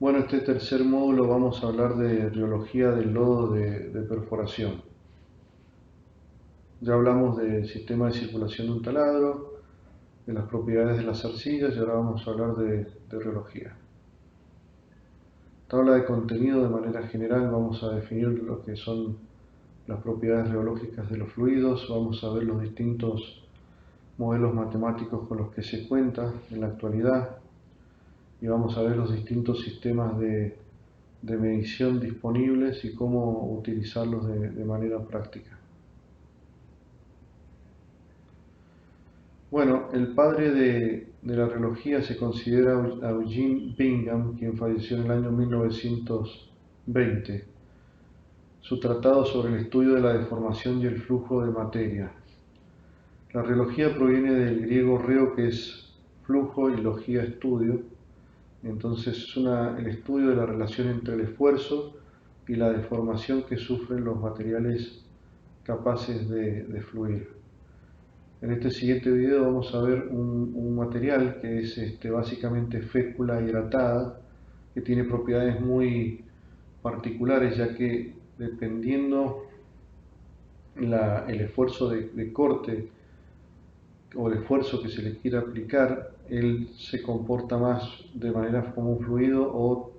Bueno, este tercer módulo vamos a hablar de riología del lodo de perforación. Ya hablamos del sistema de circulación de un taladro, de las propiedades de las arcillas y ahora vamos a hablar de riología. Tabla de contenido de manera general, vamos a definir lo que son las propiedades reológicas de los fluidos, vamos a ver los distintos modelos matemáticos con los que se cuenta en la actualidad y vamos a ver los distintos sistemas de medición disponibles y cómo utilizarlos de manera práctica. Bueno, el padre de la reología se considera Eugene Bingham, quien falleció en el año 1920. Su tratado sobre el estudio de la deformación y el flujo de materia. La reología proviene del griego reo, que es flujo, y logía, estudio. Entonces es el estudio de la relación entre el esfuerzo y la deformación que sufren los materiales capaces de fluir. En este siguiente video vamos a ver un material que es básicamente fécula hidratada, que tiene propiedades muy particulares, ya que dependiendo el esfuerzo de corte o el esfuerzo que se le quiera aplicar, él se comporta más de manera como un fluido o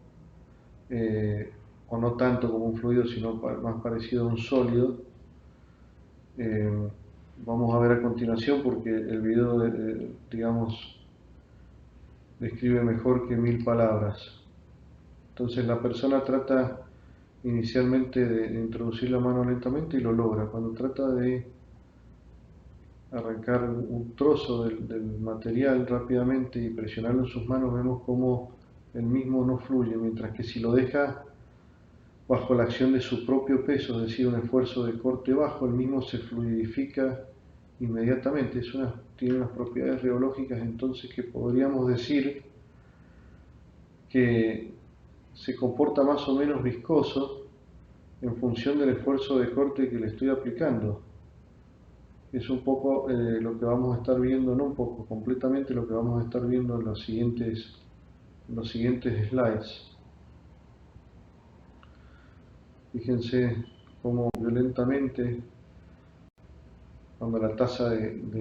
no tanto como un fluido, sino más parecido a un sólido. Vamos a ver a continuación porque el video, digamos, describe mejor que 1000 palabras. Entonces la persona trata inicialmente de introducir la mano lentamente y lo logra. Cuando trata de arrancar un trozo del material rápidamente y presionarlo en sus manos, vemos como el mismo no fluye, mientras que si lo deja bajo la acción de su propio peso, es decir, un esfuerzo de corte bajo, el mismo se fluidifica inmediatamente. Tiene unas propiedades reológicas entonces que podríamos decir que se comporta más o menos viscoso en función del esfuerzo de corte que le estoy aplicando. Es un poco lo que vamos a estar viendo, no un poco, completamente lo que vamos a estar viendo en los siguientes slides. Fíjense cómo violentamente, cuando la tasa de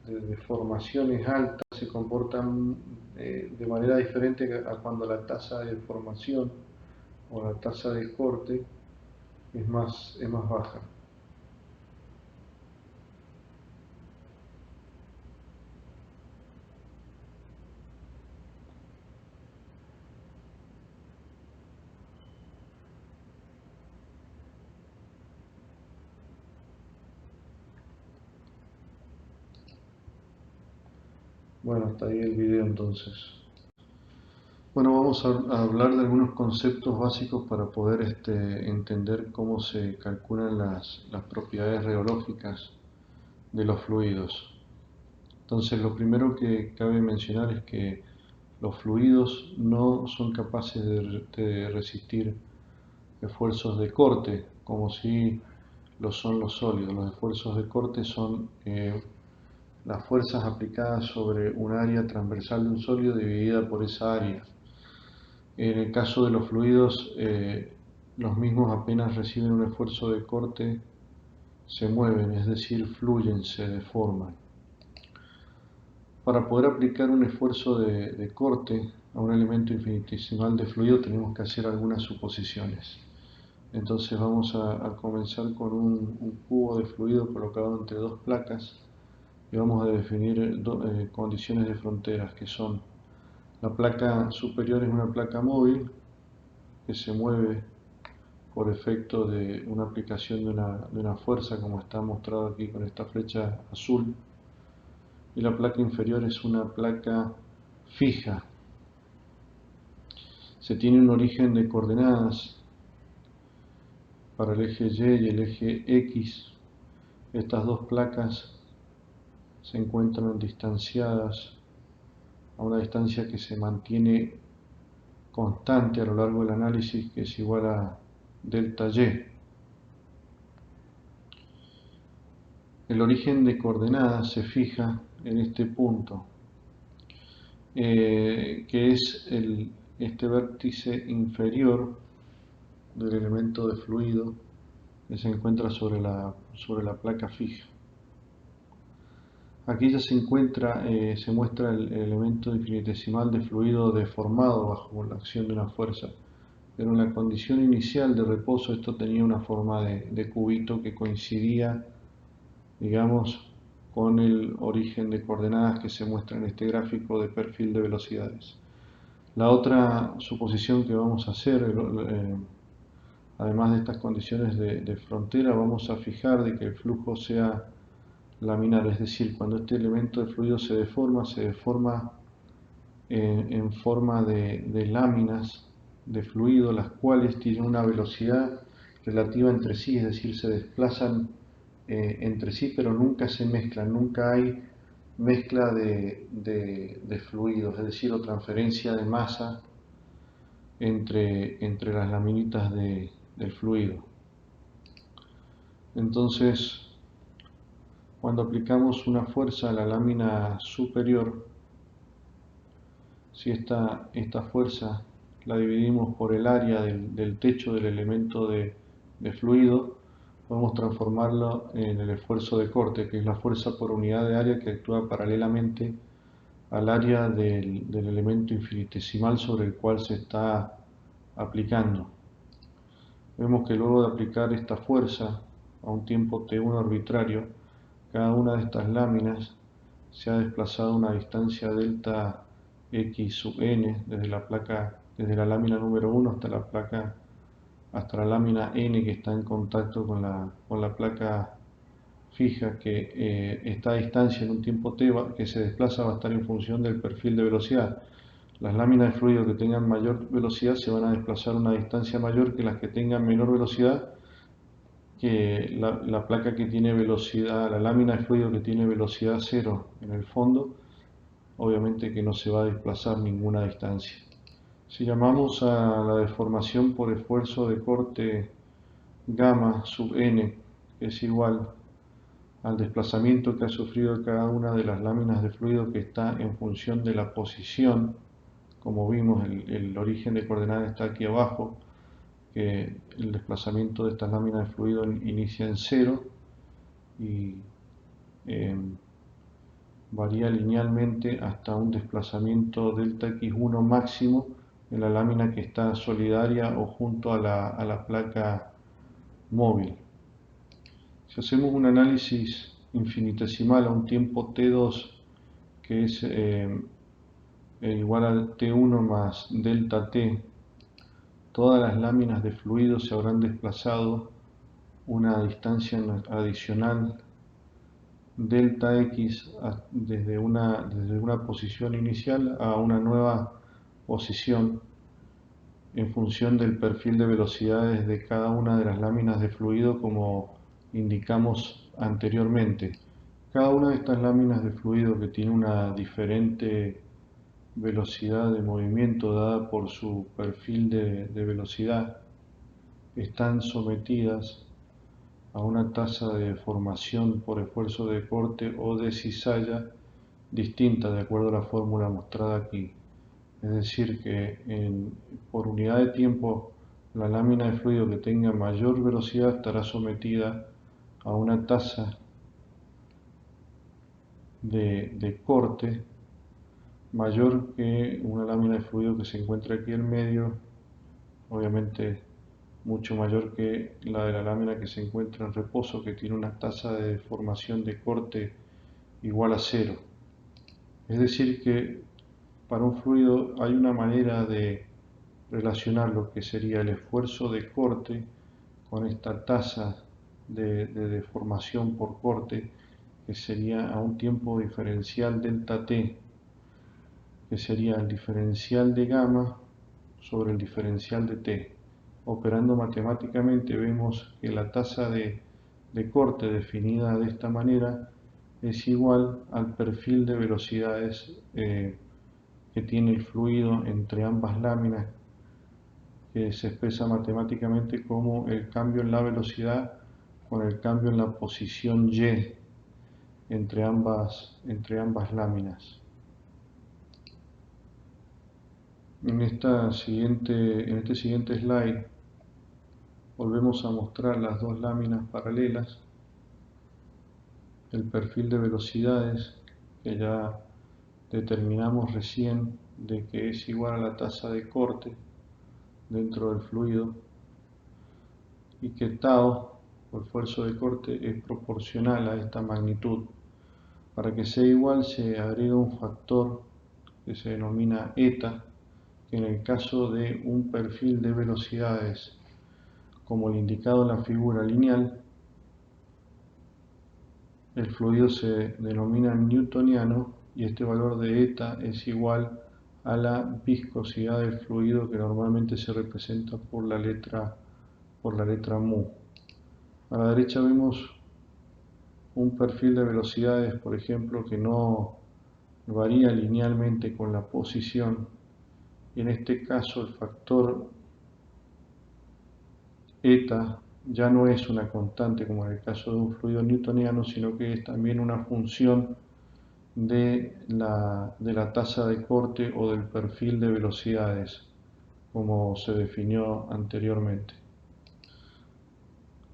deformación es alta, se comportan de manera diferente a cuando la tasa de deformación o la tasa de corte es más baja. Bueno, hasta ahí el video entonces. Bueno, vamos a hablar de algunos conceptos básicos para poder entender cómo se calculan las propiedades reológicas de los fluidos. Entonces, lo primero que cabe mencionar es que los fluidos no son capaces de resistir esfuerzos de corte, como si lo son los sólidos. Los esfuerzos de corte son las fuerzas aplicadas sobre un área transversal de un sólido dividida por esa área. En el caso de los fluidos, los mismos apenas reciben un esfuerzo de corte, se mueven, es decir, fluyen, se deforman. Para poder aplicar un esfuerzo de corte a un elemento infinitesimal de fluido tenemos que hacer algunas suposiciones. Entonces vamos a comenzar con un cubo de fluido colocado entre dos placas y vamos a definir condiciones de fronteras, que son: la placa superior es una placa móvil que se mueve por efecto de una aplicación de una fuerza, como está mostrado aquí con esta flecha azul, y la placa inferior es una placa fija. Se tiene un origen de coordenadas para el eje Y y el eje X. Estas dos placas se encuentran distanciadas a una distancia que se mantiene constante a lo largo del análisis, que es igual a delta Y. El origen de coordenadas se fija en este punto, que es este vértice inferior del elemento de fluido que se encuentra sobre la placa fija. Aquí ya se muestra el elemento infinitesimal de fluido deformado bajo la acción de una fuerza. Pero en la condición inicial de reposo esto tenía una forma de cubito que coincidía, digamos, con el origen de coordenadas que se muestra en este gráfico de perfil de velocidades. La otra suposición que vamos a hacer, además de estas condiciones de frontera, vamos a fijar de que el flujo sea laminar, es decir, cuando este elemento de fluido se deforma en forma de láminas de fluido, las cuales tienen una velocidad relativa entre sí, es decir, se desplazan entre sí, pero nunca se mezclan, nunca hay mezcla de fluidos, es decir, o transferencia de masa entre las laminitas del fluido. Entonces, cuando aplicamos una fuerza a la lámina superior, si esta fuerza la dividimos por el área del techo del elemento de fluido, podemos transformarlo en el esfuerzo de corte, que es la fuerza por unidad de área que actúa paralelamente al área del elemento infinitesimal sobre el cual se está aplicando. Vemos que luego de aplicar esta fuerza a un tiempo t1 arbitrario, cada una de estas láminas se ha desplazado a una distancia delta x sub n desde la lámina número 1 hasta la lámina n que está en contacto con la placa fija, que esta distancia en un tiempo t que se desplaza va a estar en función del perfil de velocidad. Las láminas de fluido que tengan mayor velocidad se van a desplazar a una distancia mayor que las que tengan menor velocidad, que la placa que tiene velocidad, la lámina de fluido que tiene velocidad cero en el fondo, obviamente que no se va a desplazar ninguna distancia. Si llamamos a la deformación por esfuerzo de corte gamma sub n, que es igual al desplazamiento que ha sufrido cada una de las láminas de fluido que está en función de la posición, como vimos el origen de coordenadas está aquí abajo, que el desplazamiento de estas láminas de fluido inicia en cero y varía linealmente hasta un desplazamiento delta x1 máximo en la lámina que está solidaria o junto a la placa móvil. Si hacemos un análisis infinitesimal a un tiempo t2 que es igual al t1 más delta t, todas las láminas de fluido se habrán desplazado una distancia adicional delta x desde una posición inicial a una nueva posición en función del perfil de velocidades de cada una de las láminas de fluido, como indicamos anteriormente. Cada una de estas láminas de fluido que tiene una diferente velocidad de movimiento dada por su perfil de velocidad están sometidas a una tasa de deformación por esfuerzo de corte o de cizalla distinta de acuerdo a la fórmula mostrada aquí. Es decir, que por unidad de tiempo la lámina de fluido que tenga mayor velocidad estará sometida a una tasa de corte mayor que una lámina de fluido que se encuentra aquí en medio, obviamente mucho mayor que la de la lámina que se encuentra en reposo, que tiene una tasa de deformación de corte igual a cero. Es decir que para un fluido hay una manera de relacionar lo que sería el esfuerzo de corte con esta tasa de deformación por corte, que sería a un tiempo diferencial delta t, que sería el diferencial de gamma sobre el diferencial de t. Operando matemáticamente vemos que la tasa de corte definida de esta manera es igual al perfil de velocidades que tiene el fluido entre ambas láminas, que se expresa matemáticamente como el cambio en la velocidad con el cambio en la posición y entre ambas láminas. En este siguiente slide volvemos a mostrar las dos láminas paralelas, el perfil de velocidades que ya determinamos recién de que es igual a la tasa de corte dentro del fluido y que tau, o esfuerzo de corte, es proporcional a esta magnitud. Para que sea igual se agrega un factor que se denomina eta, que en el caso de un perfil de velocidades como el indicado en la figura lineal, el fluido se denomina newtoniano y este valor de eta es igual a la viscosidad del fluido, que normalmente se representa por la letra mu. A la derecha vemos un perfil de velocidades, por ejemplo, que no varía linealmente con la posición, y en este caso el factor eta ya no es una constante como en el caso de un fluido newtoniano, sino que es también una función de la tasa de corte o del perfil de velocidades, como se definió anteriormente.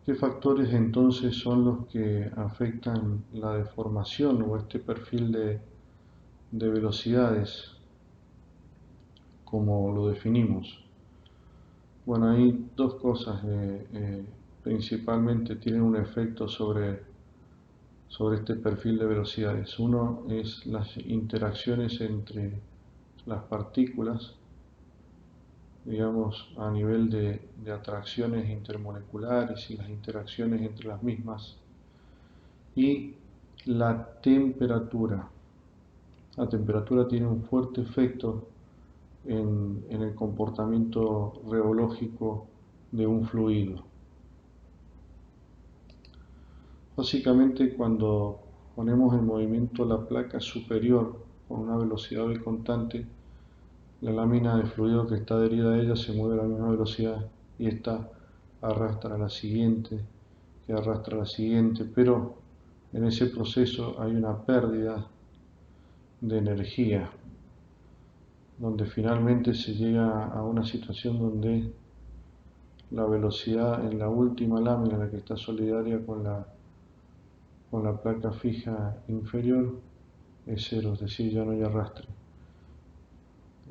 ¿Qué factores entonces son los que afectan la deformación o este perfil de velocidades, como lo definimos? Bueno, hay dos cosas principalmente tienen un efecto sobre este perfil de velocidades. Uno es las interacciones entre las partículas, digamos a nivel de atracciones intermoleculares y las interacciones entre las mismas, y la temperatura. La temperatura tiene un fuerte efecto en el comportamiento reológico de un fluido. Básicamente, cuando ponemos en movimiento la placa superior con una velocidad V constante, la lámina de fluido que está adherida a ella se mueve a la misma velocidad y esta arrastra a la siguiente, que arrastra a la siguiente, pero en ese proceso hay una pérdida de energía, donde finalmente se llega a una situación donde la velocidad en la última lámina, la que está solidaria con la placa fija inferior, es cero, es decir, ya no hay arrastre.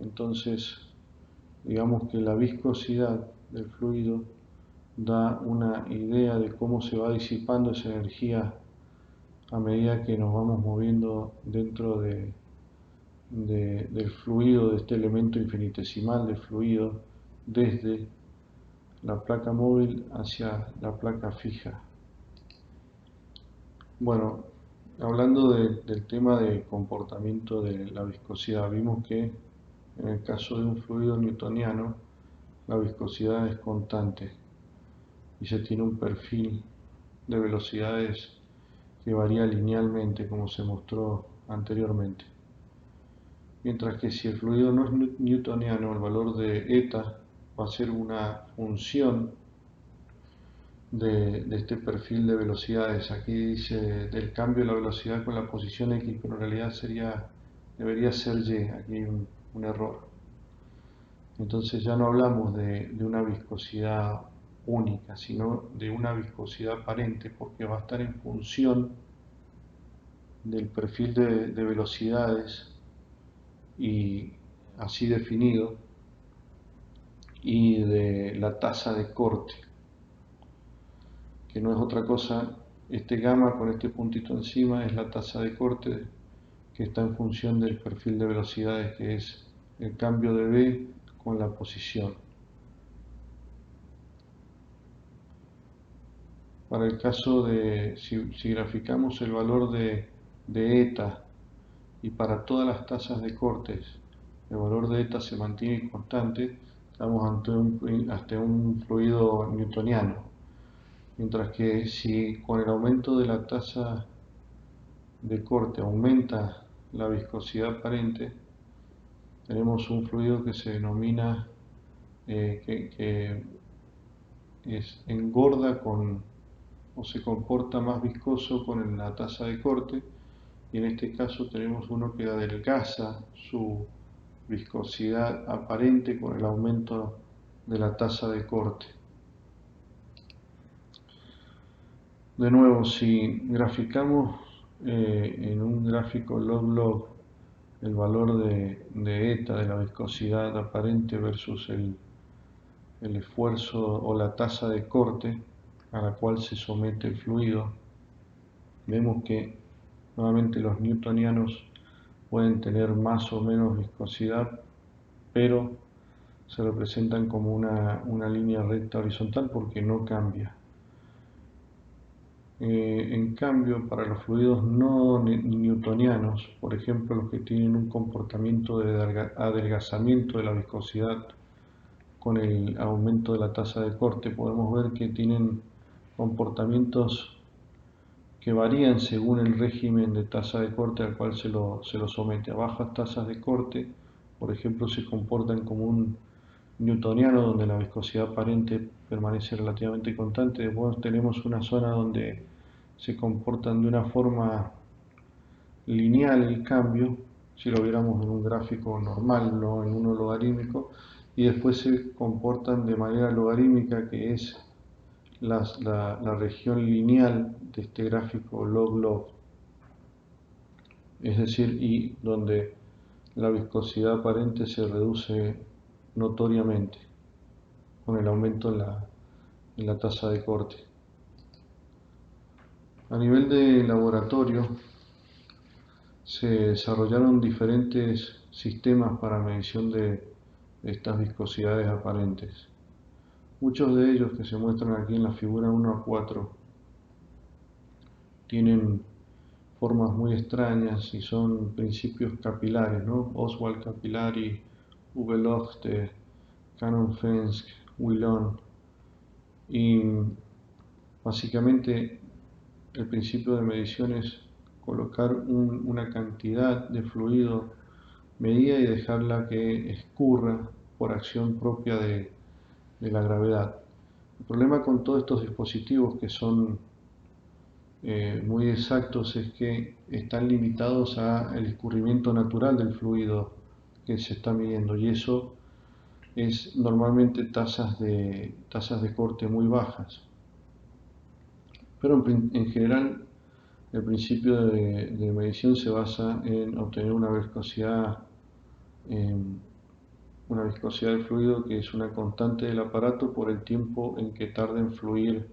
Entonces, digamos que la viscosidad del fluido da una idea de cómo se va disipando esa energía a medida que nos vamos moviendo dentro del fluido, de este elemento infinitesimal del fluido, desde la placa móvil hacia la placa fija. Bueno, hablando del tema de comportamiento de la viscosidad, vimos que en el caso de un fluido newtoniano, la viscosidad es constante y se tiene un perfil de velocidades que varía linealmente, como se mostró anteriormente. Mientras que si el fluido no es newtoniano, el valor de eta va a ser una función de este perfil de velocidades. Aquí dice del cambio de la velocidad con la posición X, pero en realidad debería ser Y. Aquí hay un error. Entonces ya no hablamos de una viscosidad única, sino de una viscosidad aparente, porque va a estar en función del perfil de velocidades y así definido, y de la tasa de corte, que no es otra cosa. Este gamma con este puntito encima es la tasa de corte, que está en función del perfil de velocidades, que es el cambio de V con la posición. Para el caso de, si graficamos el valor de eta, y para todas las tasas de cortes el valor de eta se mantiene constante, estamos ante un fluido newtoniano. Mientras que si con el aumento de la tasa de corte aumenta la viscosidad aparente, tenemos un fluido que se denomina que engorda o se comporta más viscoso con la tasa de corte, y en este caso tenemos uno que adelgaza su viscosidad aparente con el aumento de la tasa de corte. De nuevo, si graficamos en un gráfico log-log el valor de eta, de la viscosidad aparente versus el esfuerzo o la tasa de corte a la cual se somete el fluido, vemos que nuevamente los newtonianos pueden tener más o menos viscosidad, pero se representan como una línea recta horizontal porque no cambia. En cambio, para los fluidos no newtonianos, por ejemplo los que tienen un comportamiento de adelgazamiento de la viscosidad con el aumento de la tasa de corte, podemos ver que tienen comportamientos que varían según el régimen de tasa de corte al cual se lo somete. A bajas tasas de corte, por ejemplo, se comportan como un newtoniano donde la viscosidad aparente permanece relativamente constante. Después tenemos una zona donde se comportan de una forma lineal el cambio, si lo viéramos en un gráfico normal, no en uno logarítmico, y después se comportan de manera logarítmica, que es la región lineal de este gráfico log-log, es decir, y donde la viscosidad aparente se reduce notoriamente con el aumento en la tasa de corte. A nivel de laboratorio se desarrollaron diferentes sistemas para medición de estas viscosidades aparentes. Muchos de ellos que se muestran aquí en la figura 1 a 4 tienen formas muy extrañas y son principios capilares, ¿no? Oswald Capillari, Uwe Lochte, Cannon-Fensk, Willon. Y básicamente el principio de medición es colocar una cantidad de fluido medida y dejarla que escurra por acción propia de la gravedad. El problema con todos estos dispositivos que son muy exactos es que están limitados al escurrimiento natural del fluido que se está midiendo, y eso es normalmente tasas de corte muy bajas. Pero en general el principio de medición se basa en obtener una viscosidad del fluido que es una constante del aparato por el tiempo en que tarda en fluir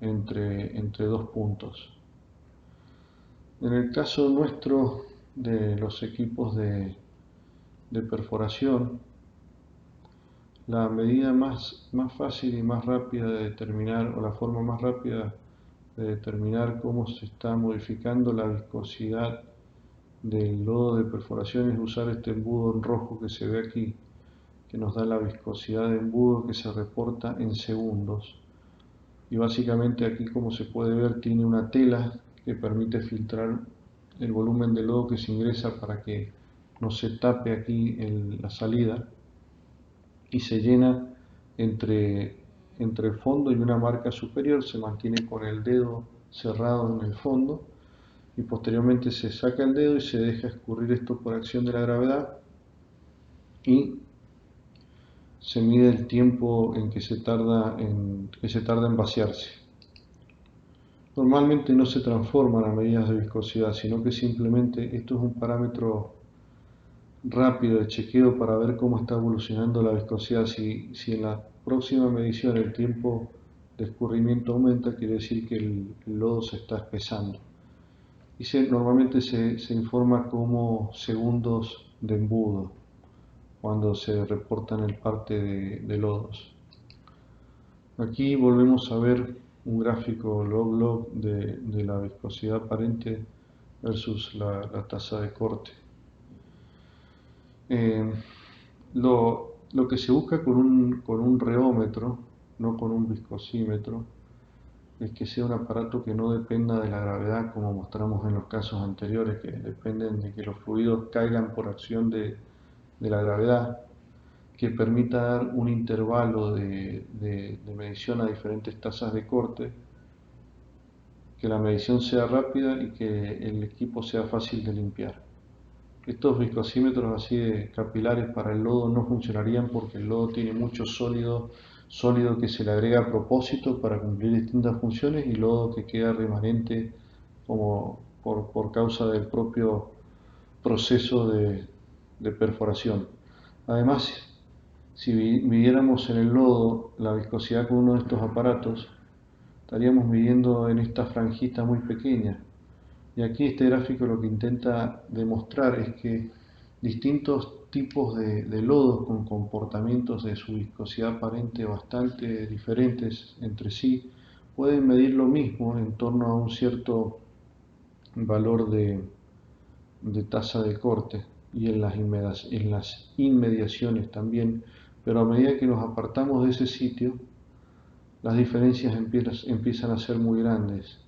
entre dos puntos. En el caso nuestro de los equipos de perforación, la medida más fácil y más rápida de determinar, o la forma más rápida de determinar cómo se está modificando la viscosidad del lodo de perforación es usar este embudo en rojo que se ve aquí, que nos da la viscosidad de embudo que se reporta en segundos. Y básicamente aquí, como se puede ver, tiene una tela que permite filtrar el volumen de lodo que se ingresa para que no se tape aquí la salida, y se llena entre el fondo y una marca superior. Se mantiene con el dedo cerrado en el fondo y posteriormente se saca el dedo y se deja escurrir esto por acción de la gravedad, y se mide el tiempo en que se tarda en vaciarse. Normalmente no se transforman a medidas de viscosidad, sino que simplemente esto es un parámetro rápido de chequeo para ver cómo está evolucionando la viscosidad. Si en la próxima medición el tiempo de escurrimiento aumenta, quiere decir que el lodo se está espesando. Y normalmente se informa como segundos de embudo cuando se reportan el parte de lodos. Aquí volvemos a ver un gráfico log-log de la viscosidad aparente versus la tasa de corte. Lo que se busca con un reómetro, no con un viscosímetro, es que sea un aparato que no dependa de la gravedad, como mostramos en los casos anteriores, que dependen de que los fluidos caigan por acción de la gravedad, que permita dar un intervalo de medición a diferentes tasas de corte, que la medición sea rápida y que el equipo sea fácil de limpiar. estos viscosímetros así de capilares para el lodo no funcionarían porque el lodo tiene mucho sólido que se le agrega a propósito para cumplir distintas funciones y lodo que queda remanente como por causa del propio proceso de perforación. Además, si midiéramos en el lodo la viscosidad con uno de estos aparatos, estaríamos midiendo en esta franjita muy pequeña. Y aquí este gráfico lo que intenta demostrar es que distintos tipos de lodos con comportamientos de su viscosidad aparente bastante diferentes entre sí pueden medir lo mismo en torno a un cierto valor de tasa de corte y en las inmediaciones también, pero a medida que nos apartamos de ese sitio, las diferencias empiezan a ser muy grandes,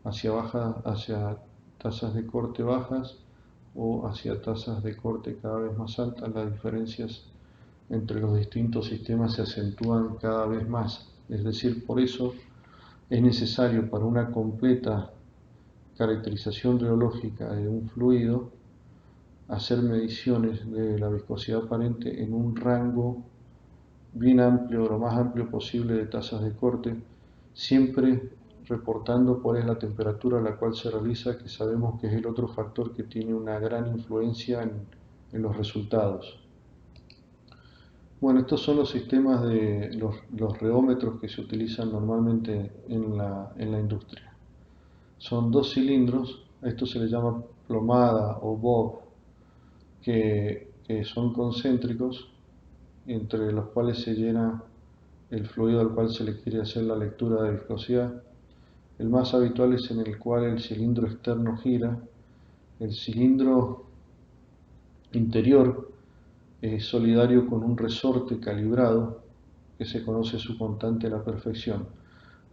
hacia tasas de corte bajas o hacia tasas de corte cada vez más altas. Las diferencias entre los distintos sistemas se acentúan cada vez más. Es decir, por eso es necesario para una completa caracterización rheológica de un fluido hacer mediciones de la viscosidad aparente en un rango bien amplio, lo más amplio posible de tasas de corte, siempre reportando cuál es la temperatura a la cual se realiza, que sabemos que es el otro factor que tiene una gran influencia en los resultados. Bueno, estos son los sistemas de los rheómetros que se utilizan normalmente en la industria. Son dos cilindros, a esto se le llama plomada o bob, que son concéntricos, entre los cuales se llena el fluido al cual se le quiere hacer la lectura de viscosidad. El más habitual es en el cual el cilindro externo gira. El cilindro interior es solidario con un resorte calibrado que se conoce su constante a la perfección.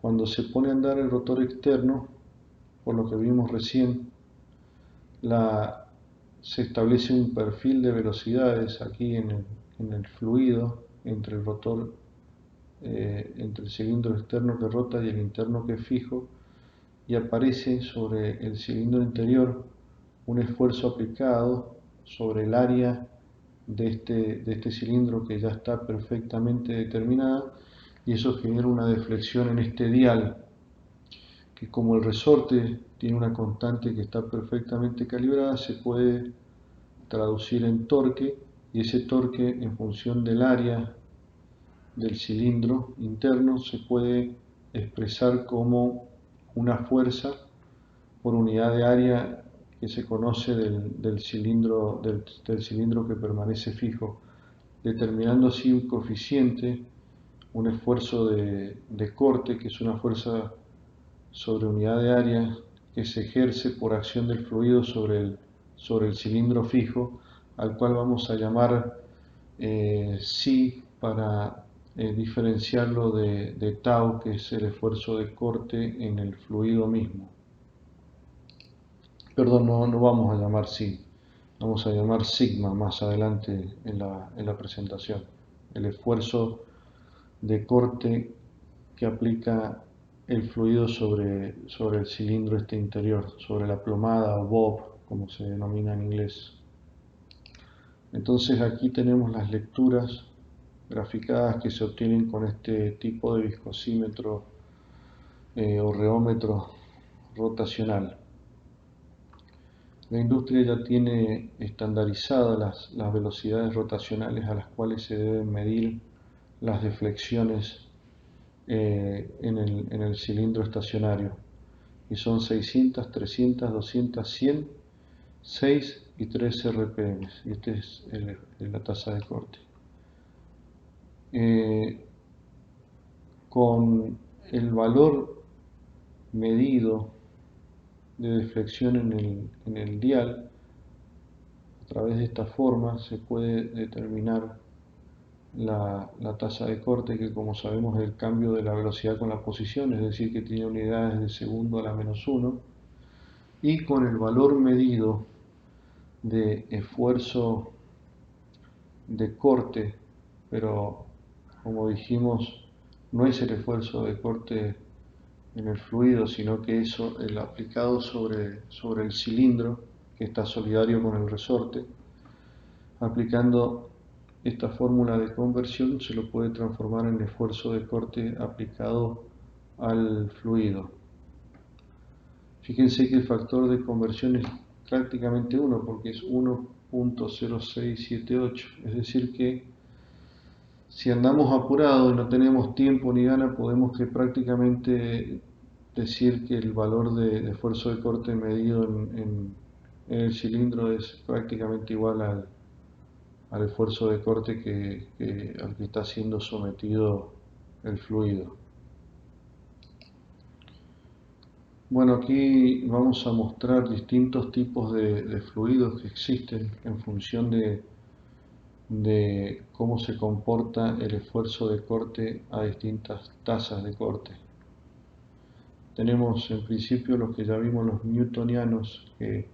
Cuando se pone a andar el rotor externo, por lo que vimos recién, se establece un perfil de velocidades aquí en el fluido entre el rotor, entre el cilindro externo que rota y el interno que es fijo, y aparece sobre el cilindro interior un esfuerzo aplicado sobre el área de este cilindro que ya está perfectamente determinada, y eso genera una deflexión en este dial que, como el resorte tiene una constante que está perfectamente calibrada, se puede traducir en torque, y ese torque, en función del área del cilindro interno, se puede expresar como una fuerza por unidad de área que se conoce del cilindro que permanece fijo, determinando así un coeficiente, un esfuerzo de corte, que es una fuerza sobre unidad de área que se ejerce por acción del fluido sobre el cilindro fijo, al cual vamos a llamar psi para diferenciarlo de tau, que es el esfuerzo de corte en el fluido mismo. Perdón, no vamos a llamar psi, vamos a llamar sigma más adelante en la presentación. El esfuerzo de corte que aplica el fluido sobre el cilindro este interior, sobre la plomada o bob, como se denomina en inglés. Entonces aquí tenemos las lecturas graficadas que se obtienen con este tipo de viscosímetro o rheómetro rotacional. La industria ya tiene estandarizadas las velocidades rotacionales a las cuales se deben medir las deflexiones en el cilindro estacionario, y son 600, 300, 200, 100, 6 y 3 RPM, y esta es la tasa de corte. Con el valor medido de deflexión en el dial, a través de esta forma se puede determinar la tasa de corte, que como sabemos es el cambio de la velocidad con la posición, es decir, que tiene unidades de segundo a la -1, y con el valor medido de esfuerzo de corte, pero como dijimos, no es el esfuerzo de corte en el fluido, sino que eso, el aplicado sobre el cilindro, que está solidario con el resorte. Aplicando esta fórmula de conversión se lo puede transformar en esfuerzo de corte aplicado al fluido. Fíjense que el factor de conversión es prácticamente 1 porque es 1.0678, es decir que si andamos apurados y no tenemos tiempo ni gana, podemos que prácticamente decir que el valor de esfuerzo de corte medido en el cilindro es prácticamente igual al esfuerzo de corte al que está siendo sometido el fluido. Bueno, aquí vamos a mostrar distintos tipos de fluidos que existen en función de cómo se comporta el esfuerzo de corte a distintas tasas de corte. Tenemos en principio los que ya vimos, los newtonianos, que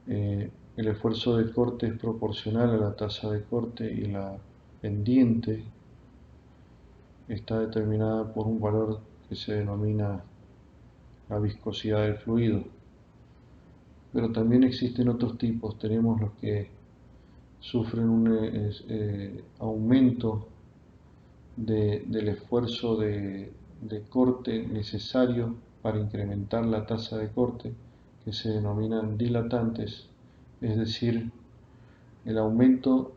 el esfuerzo de corte es proporcional a la tasa de corte y la pendiente está determinada por un valor que se denomina la viscosidad del fluido. Pero también existen otros tipos. Tenemos los que sufren un aumento del esfuerzo de corte necesario para incrementar la tasa de corte, que se denominan dilatantes, es decir, el aumento,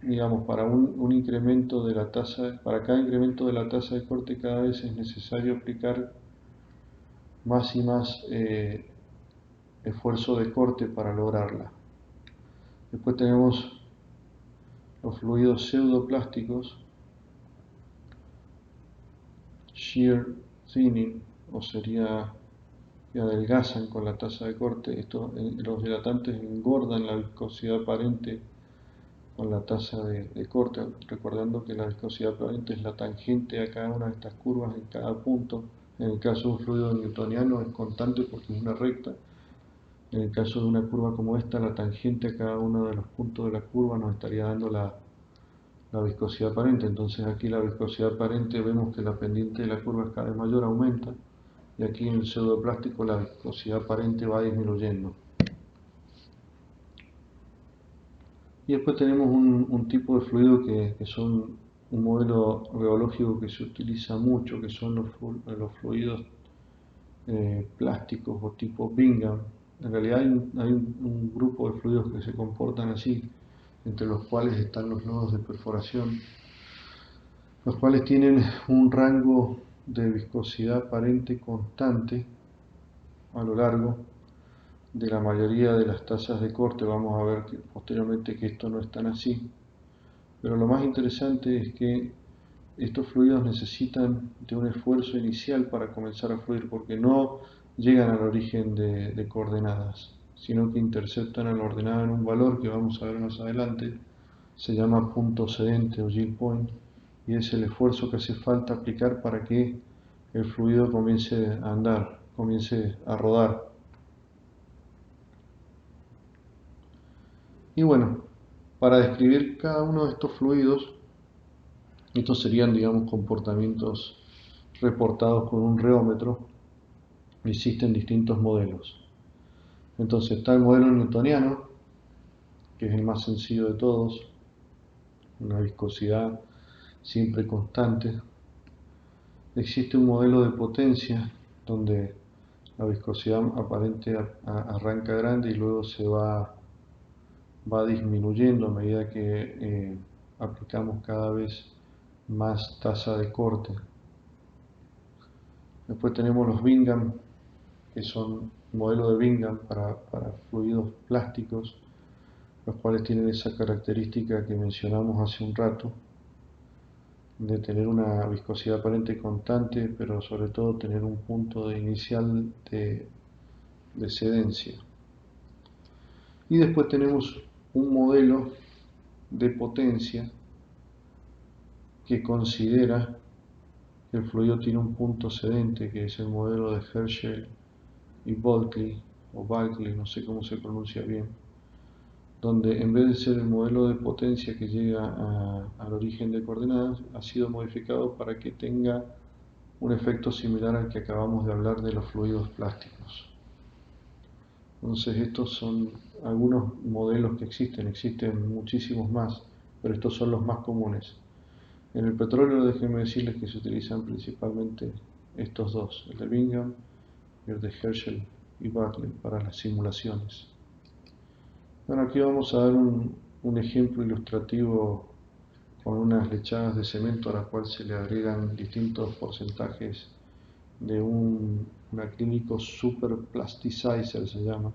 digamos, para un incremento de la tasa, para cada incremento de la tasa de corte cada vez es necesario aplicar más y más esfuerzo de corte para lograrla. Después tenemos los fluidos pseudoplásticos, shear thinning, o sería que adelgazan con la tasa de corte. Los dilatantes engordan la viscosidad aparente con la tasa de corte, recordando que la viscosidad aparente es la tangente a cada una de estas curvas en cada punto. En el caso de un fluido newtoniano es constante porque es una recta. En el caso de una curva como esta, la tangente a cada uno de los puntos de la curva nos estaría dando la viscosidad aparente. Entonces aquí la viscosidad aparente vemos que la pendiente de la curva es cada vez mayor, aumenta, y aquí en el pseudoplástico la viscosidad aparente va disminuyendo. Y después tenemos un tipo de fluido que son un modelo reológico que se utiliza mucho, que son los fluidos plásticos o tipo Bingham. En realidad hay un grupo de fluidos que se comportan así, entre los cuales están los nodos de perforación, los cuales tienen un rango de viscosidad aparente constante a lo largo de la mayoría de las tasas de corte. Vamos a ver posteriormente que esto no es tan así, pero lo más interesante es que estos fluidos necesitan de un esfuerzo inicial para comenzar a fluir, porque no llegan al origen de coordenadas, sino que interceptan a la ordenada en un valor que vamos a ver más adelante, se llama punto sedente o yield point, y es el esfuerzo que hace falta aplicar para que el fluido comience a andar, comience a rodar. Y bueno, para describir cada uno de estos fluidos, estos serían, digamos, comportamientos reportados con un reómetro. Existen distintos modelos. Entonces está el modelo newtoniano, que es el más sencillo de todos, una viscosidad siempre constante. Existe un modelo de potencia donde la viscosidad aparente arranca grande y luego se va disminuyendo a medida que aplicamos cada vez más tasa de corte. Después tenemos los Bingham, que son modelos de Bingham para fluidos plásticos, los cuales tienen esa característica que mencionamos hace un rato, de tener una viscosidad aparente constante, pero sobre todo tener un punto inicial de cedencia. Y después tenemos un modelo de potencia que considera que el fluido tiene un punto sedente, que es el modelo de Herschel y Bulkley, o Bulkley, no sé cómo se pronuncia bien, donde en vez de ser el modelo de potencia que llega al origen de coordenadas, ha sido modificado para que tenga un efecto similar al que acabamos de hablar de los fluidos plásticos. Entonces estos son algunos modelos que existen muchísimos más, pero estos son los más comunes. En el petróleo déjenme decirles que se utilizan principalmente estos dos, el de Bingham y el de Herschel y Bartley para las simulaciones. Bueno, aquí vamos a dar un ejemplo ilustrativo con unas lechadas de cemento a la cual se le agregan distintos porcentajes de un acrílico super plasticizer, se llama.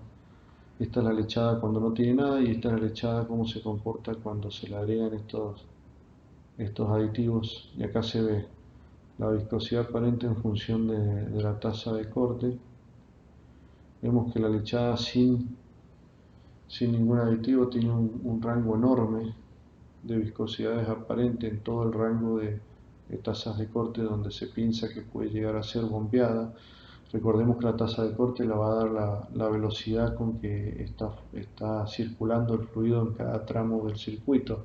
Esta es la lechada cuando no tiene nada y esta es la lechada cómo se comporta cuando se le agregan estos aditivos. Y acá se ve la viscosidad aparente en función de la tasa de corte. Vemos que la lechada sin ningún aditivo tiene un rango enorme de viscosidades aparentes en todo el rango de tasas de corte donde se piensa que puede llegar a ser bombeada. Recordemos que la tasa de corte la va a dar la velocidad con que está circulando el fluido en cada tramo del circuito.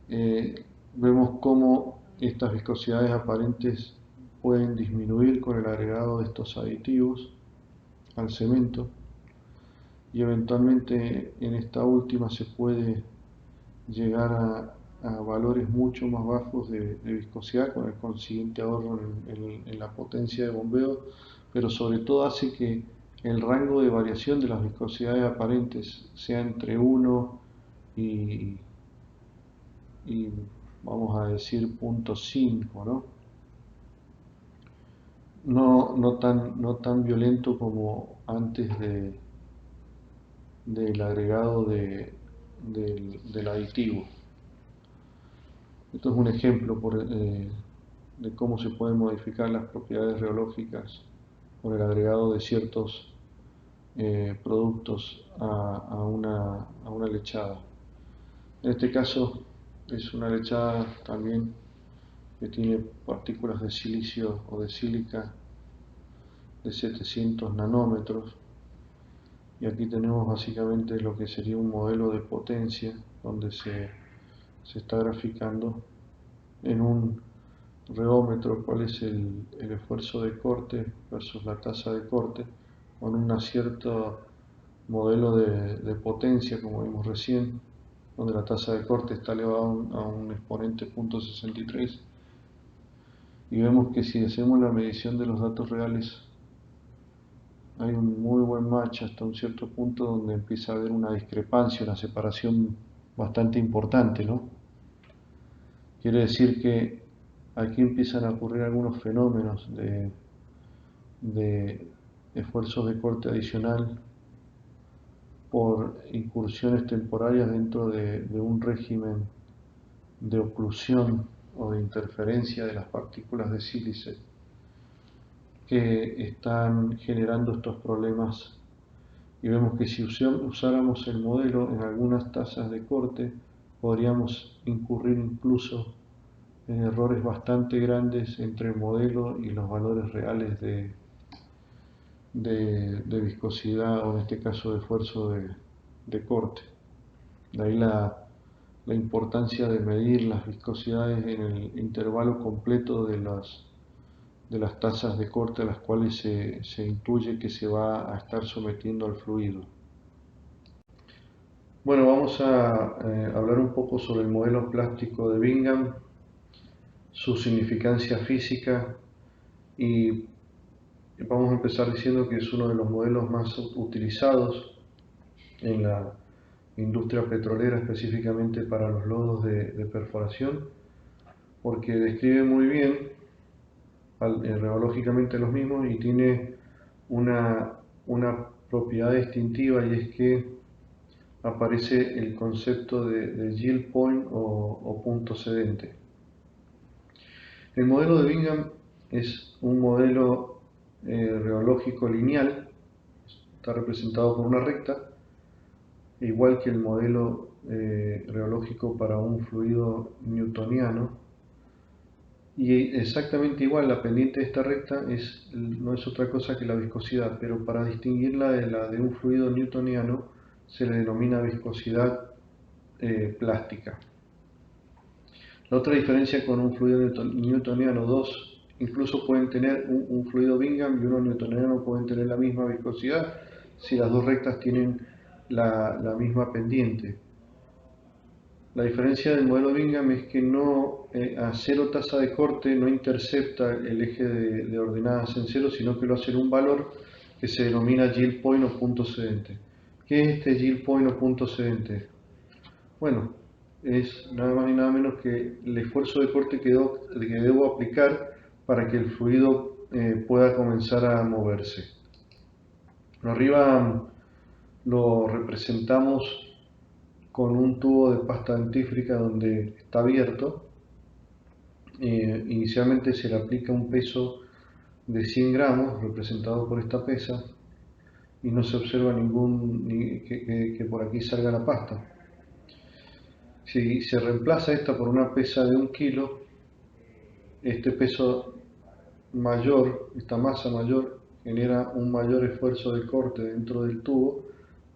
Vemos cómo estas viscosidades aparentes pueden disminuir con el agregado de estos aditivos al cemento y eventualmente en esta última se puede llegar a valores mucho más bajos de viscosidad con el consiguiente ahorro en la potencia de bombeo, pero sobre todo hace que el rango de variación de las viscosidades aparentes sea entre 1 y, y vamos a decir 0.5, ¿no? No tan violento como antes del agregado del aditivo. Esto es un ejemplo de cómo se pueden modificar las propiedades reológicas por el agregado de ciertos productos a una lechada. En este caso es una lechada también que tiene partículas de silicio o de sílica de 700 nanómetros y aquí tenemos básicamente lo que sería un modelo de potencia donde se está graficando en un reómetro cuál es el esfuerzo de corte versus la tasa de corte con un cierto modelo de potencia como vimos recién, donde la tasa de corte está elevada a un exponente 0.63 y vemos que si hacemos la medición de los datos reales hay un muy buen match hasta un cierto punto donde empieza a haber una discrepancia, una separación bastante importante, ¿no? Quiere decir que aquí empiezan a ocurrir algunos fenómenos de esfuerzos de corte adicional por incursiones temporarias dentro de un régimen de oclusión o de interferencia de las partículas de sílice que están generando estos problemas y vemos que si usáramos el modelo en algunas tasas de corte podríamos incurrir incluso en errores bastante grandes entre el modelo y los valores reales de viscosidad o en este caso de esfuerzo de corte. De ahí la importancia de medir las viscosidades en el intervalo completo de las tasas de corte a las cuales se intuye que se va a estar sometiendo al fluido. Bueno, vamos a hablar un poco sobre el modelo plástico de Bingham, su significancia física y vamos a empezar diciendo que es uno de los modelos más utilizados en la industria petrolera, específicamente para los lodos de perforación, porque describe muy bien reológicamente los mismos y tiene una propiedad distintiva y es que aparece el concepto de yield point o punto sedente. El modelo de Bingham es un modelo reológico lineal, está representado por una recta, igual que el modelo reológico para un fluido newtoniano, y exactamente igual la pendiente de esta recta no es otra cosa que la viscosidad, pero para distinguirla de la de un fluido newtoniano se le denomina viscosidad plástica. La otra diferencia con un fluido newtoniano, incluso pueden tener un fluido Bingham y uno newtoniano pueden tener la misma viscosidad, si las dos rectas tienen la misma pendiente. La diferencia del modelo Bingham es que a cero tasa de corte no intercepta el eje de ordenadas en cero, sino que lo hace en un valor que se denomina yield point o punto cedente. ¿Qué es este yield point o punto cedente? Bueno, es nada más y nada menos que el esfuerzo de corte que debo aplicar para que el fluido pueda comenzar a moverse. Arriba lo representamos con un tubo de pasta dentífrica donde está abierto. Inicialmente se le aplica un peso de 100 gramos representado por esta pesa y no se observa que por aquí salga la pasta. Si se reemplaza esta por una pesa de 1 kilo, este peso mayor, esta masa mayor, genera un mayor esfuerzo de corte dentro del tubo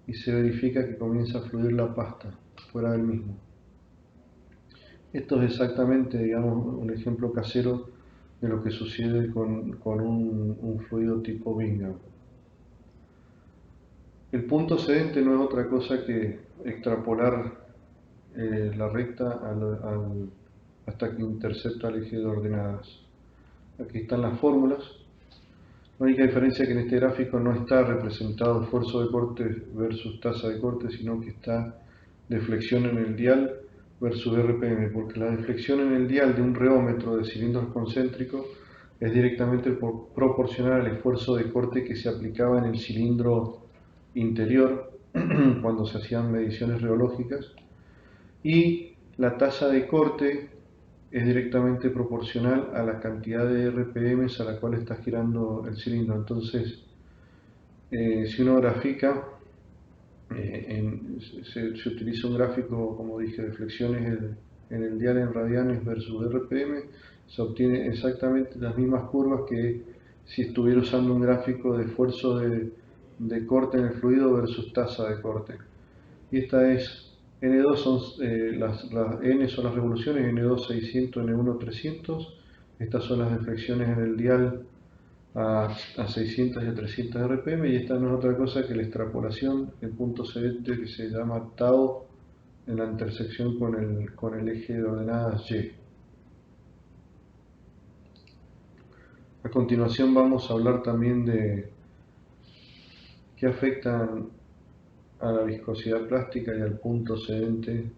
y se verifica que comienza a fluir la pasta fuera del mismo. Esto es exactamente, digamos, un ejemplo casero de lo que sucede con un fluido tipo Bingham. El punto cedente no es otra cosa que extrapolar la recta hasta que intercepta el eje de ordenadas. Aquí están las fórmulas. La única diferencia es que en este gráfico no está representado esfuerzo de corte versus tasa de corte, sino que está deflexión en el dial versus RPM, porque la deflexión en el dial de un reómetro de cilindros concéntricos es directamente proporcional al esfuerzo de corte que se aplicaba en el cilindro interior cuando se hacían mediciones reológicas, y la tasa de corte es directamente proporcional a la cantidad de RPMs a la cual está girando el cilindro. Entonces, si uno grafica, se utiliza un gráfico, como dije, de flexiones en el dial en radianes versus RPM, se obtiene exactamente las mismas curvas que si estuviera usando un gráfico de esfuerzo de corte en el fluido versus tasa de corte. Y esta es N2 son N son las revoluciones, N2 600, N1 300. Estas son las deflexiones en el dial a 600 y a 300 RPM, y esta no es otra cosa que la extrapolación, el punto cedente que se llama tau en la intersección con el eje de ordenadas Y. A continuación vamos a hablar también de qué afectan a la viscosidad plástica y al punto cedente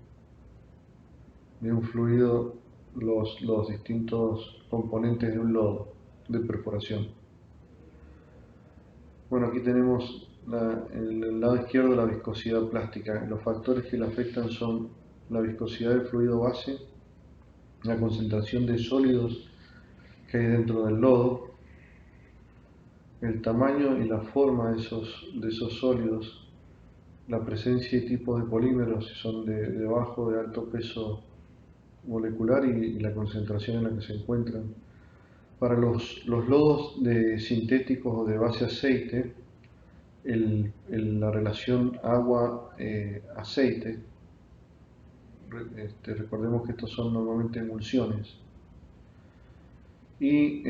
de un fluido los distintos componentes de un lodo de perforación. Bueno, aquí tenemos en el lado izquierdo la viscosidad plástica. Los factores que la afectan son la viscosidad del fluido base, la concentración de sólidos que hay dentro del lodo, el tamaño y la forma de esos sólidos, la presencia y tipo de polímeros, si son de bajo o de alto peso molecular, y la concentración en la que se encuentran. Para los lodos sintéticos o de base aceite, la relación agua-aceite, recordemos que estos son normalmente emulsiones, y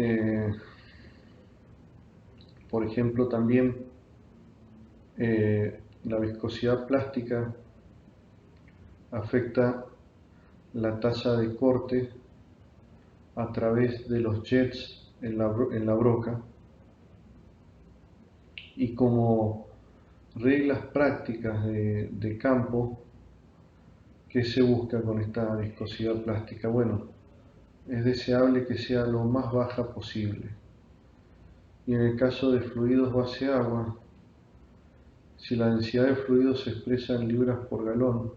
por ejemplo también la viscosidad plástica afecta la tasa de corte a través de los jets en la broca, y como reglas prácticas de campo, ¿qué se busca con esta viscosidad plástica? Bueno, es deseable que sea lo más baja posible. Y en el caso de fluidos base agua, si la densidad de fluido se expresa en libras por galón,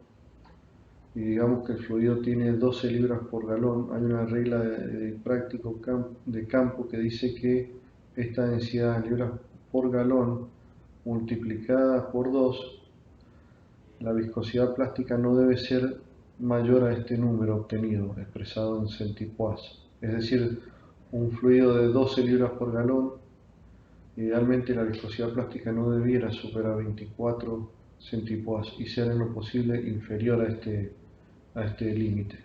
y digamos que el fluido tiene 12 libras por galón, hay una regla de campo que dice que esta densidad en libras por galón multiplicada por 2, la viscosidad plástica no debe ser mayor a este número obtenido, expresado en centipoise. Es decir, un fluido de 12 libras por galón, idealmente la viscosidad plástica no debiera superar 24 centipoise y ser en lo posible inferior a este límite.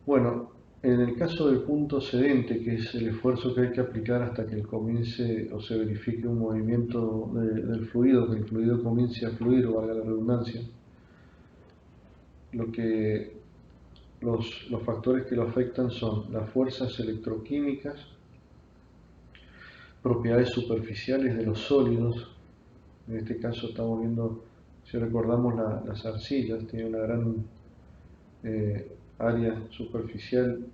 Bueno, en el el caso del punto sedente, que es el esfuerzo que hay que aplicar hasta que comience o se verifique un movimiento del fluido, que el fluido comience a fluir, valga la redundancia, los factores que lo afectan son las fuerzas electroquímicas, propiedades superficiales de los sólidos. En este caso estamos viendo, si recordamos, las arcillas tienen una gran área superficial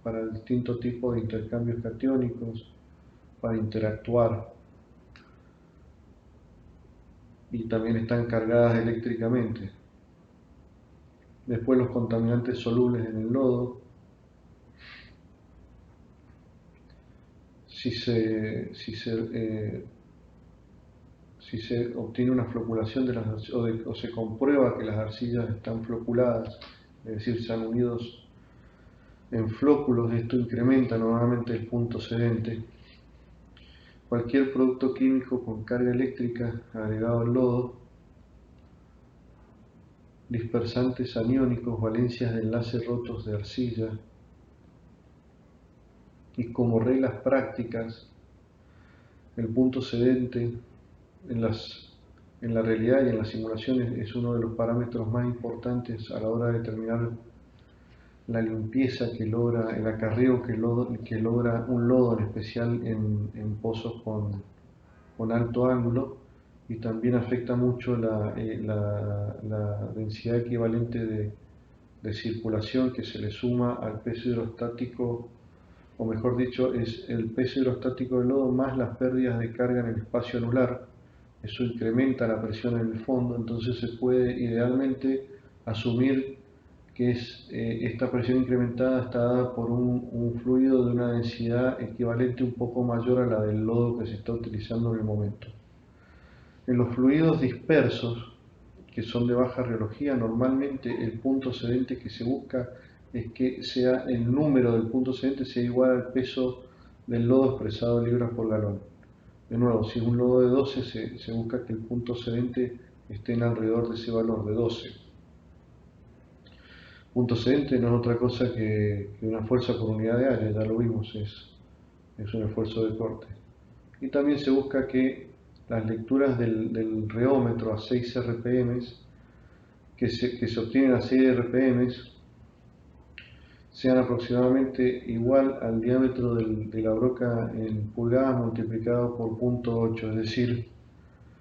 para distintos tipos de intercambios catiónicos, para interactuar, y también están cargadas eléctricamente. Después los contaminantes solubles en el lodo. Si se obtiene una floculación de las o se comprueba que las arcillas están floculadas, es decir, se han unido en flóculos, esto incrementa nuevamente el punto sedente. Cualquier producto químico con carga eléctrica agregado al lodo, dispersantes aniónicos, valencias de enlaces rotos de arcilla, y como reglas prácticas, el punto sedente en la realidad y en las simulaciones es uno de los parámetros más importantes a la hora de determinar la limpieza que logra, el acarreo que logra un lodo, en especial en pozos con alto ángulo, y también afecta mucho la densidad equivalente de circulación que se le suma al peso hidrostático, o mejor dicho, es el peso hidrostático del lodo más las pérdidas de carga en el espacio anular. Eso incrementa la presión en el fondo, entonces se puede idealmente asumir que esta presión incrementada está dada por un fluido de una densidad equivalente un poco mayor a la del lodo que se está utilizando en el momento. En los fluidos dispersos, que son de baja rheología, normalmente el punto sedente que se busca es que sea el número del punto sedente sea igual al peso del lodo expresado en libras por galón. De nuevo, si es un lodo de 12, se busca que el punto sedente esté en alrededor de ese valor de 12. Punto sedente no es otra cosa que una fuerza por unidad de área, ya lo vimos, es un esfuerzo de corte. Y también se busca que las lecturas del reómetro a 6 RPM, que se obtienen a 6 RPM, sean aproximadamente igual al diámetro de la broca en pulgadas multiplicado por 0.8, es decir,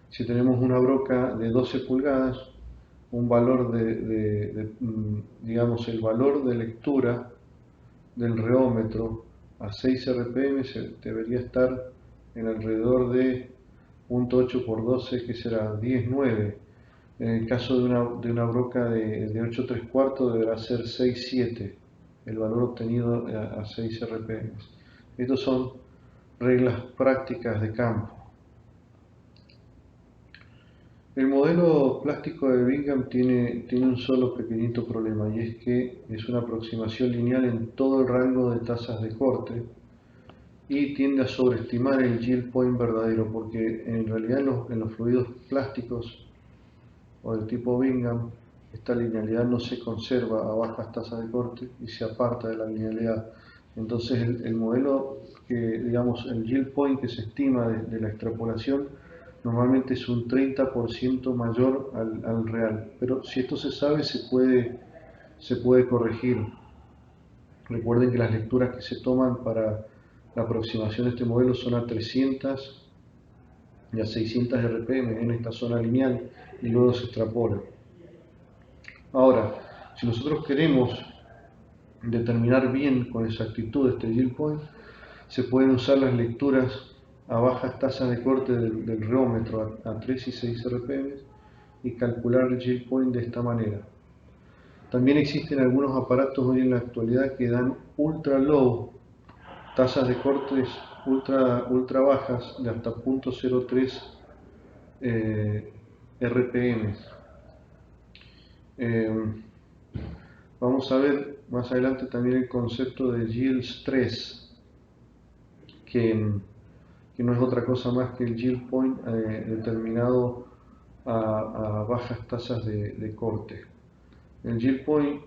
si tenemos una broca de 12 pulgadas, un valor digamos, el valor de lectura del reómetro a 6 RPM debería estar en alrededor de 0.8 por 12, que será 10,9. En el caso de una broca de 8 3/4 deberá ser 6,7, el valor obtenido a 6 RPM. Estas son reglas prácticas de campo. El modelo plástico de Bingham tiene un solo pequeñito problema, y es que es una aproximación lineal en todo el rango de tasas de corte y tiende a sobreestimar el yield point verdadero, porque en realidad en los fluidos plásticos o del tipo Bingham esta linealidad no se conserva a bajas tasas de corte y se aparta de la linealidad. Entonces el modelo digamos, el yield point que se estima de la extrapolación normalmente es un 30% mayor al real, pero si esto se sabe se puede corregir. Recuerden que las lecturas que se toman para la aproximación de este modelo son a 300 y a 600 RPM en esta zona lineal, y luego se extrapola. Ahora, si nosotros queremos determinar bien con exactitud este yield point, se pueden usar las lecturas a bajas tasas de corte del reómetro a 3 y 6 RPM y calcular el yield point de esta manera. También existen algunos aparatos hoy en la actualidad que dan ultra low, tasas de cortes ultra bajas de hasta 0.03 RPM. Vamos a ver más adelante también el concepto de yield stress, que no es otra cosa más que el yield point determinado a bajas tasas de corte. El yield point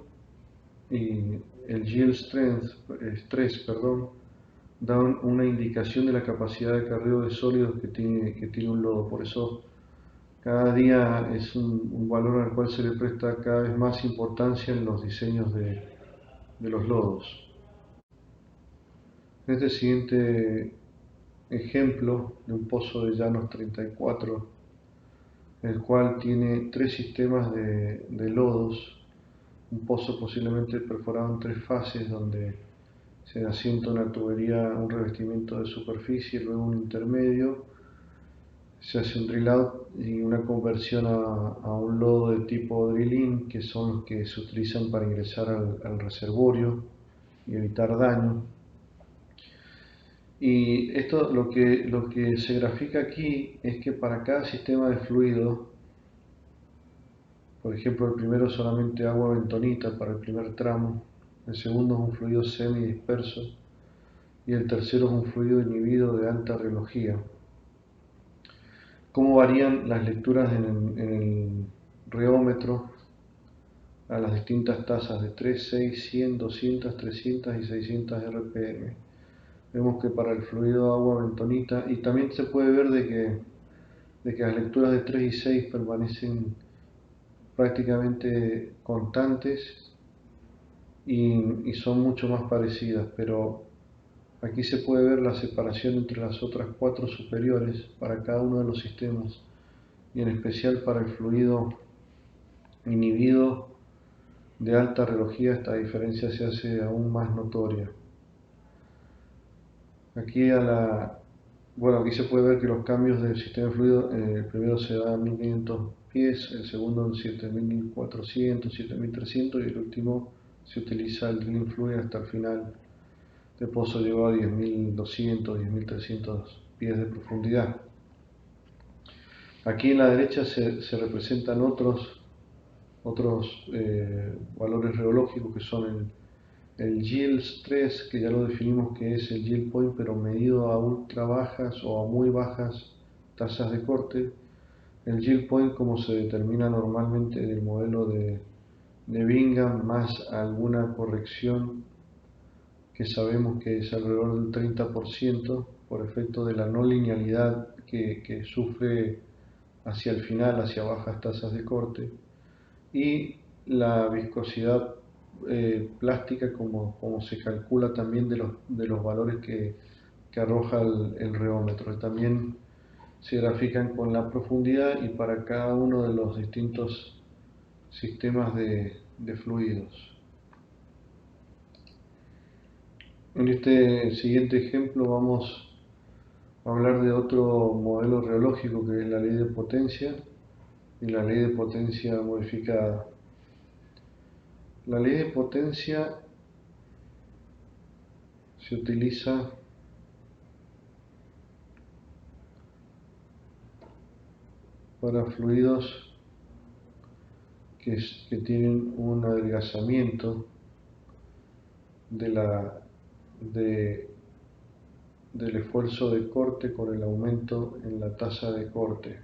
el yield stress, da una indicación de la capacidad de carreo de sólidos que tiene un lodo. Por eso cada día es un valor al cual se le presta cada vez más importancia en los diseños de los lodos. En este siguiente ejemplo de un pozo de Llanos 34, el cual tiene 3 sistemas de lodos, un pozo posiblemente perforado en 3 fases, donde se asienta una tubería, un revestimiento de superficie, luego un intermedio, se hace un drill out y una conversión a un lodo de tipo drill-in, que son los que se utilizan para ingresar al reservorio y evitar daño. Y esto lo que se grafica aquí es que para cada sistema de fluido, por ejemplo, el primero es solamente agua bentonita para el primer tramo, el segundo es un fluido semidisperso y el tercero es un fluido inhibido de alta rheología. ¿Cómo varían las lecturas en el reómetro a las distintas tasas de 3, 6, 100, 200, 300 y 600 RPM? Vemos que para el fluido agua bentonita, y también se puede ver de que las lecturas de 3 y 6 permanecen prácticamente constantes y son mucho más parecidas, pero aquí se puede ver la separación entre las otras 4 superiores para cada uno de los sistemas, y en especial para el fluido inhibido de alta rheología esta diferencia se hace aún más notoria. Aquí aquí se puede ver que los cambios del sistema de fluido, el primero se da a 1500 pies, el segundo en 7400, 7300 y el último se utiliza el drilling fluid hasta el final. Este pozo llegó a 10.200, 10.300 pies de profundidad. Aquí en la derecha se representan otros valores reológicos, que son el yield stress, que ya lo definimos que es el yield point, pero medido a ultra bajas o a muy bajas tasas de corte. El yield point, como se determina normalmente del modelo de Bingham, más alguna corrección que sabemos que es alrededor del 30% por efecto de la no linealidad que sufre hacia el final, hacia bajas tasas de corte, y la viscosidad plástica como se calcula también de los valores que arroja el reómetro. También se grafican con la profundidad y para cada uno de los distintos sistemas de fluidos. En este siguiente ejemplo vamos a hablar de otro modelo reológico, que es la ley de potencia y la ley de potencia modificada. La ley de potencia se utiliza para fluidos que tienen un adelgazamiento del esfuerzo de corte con el aumento en la tasa de corte.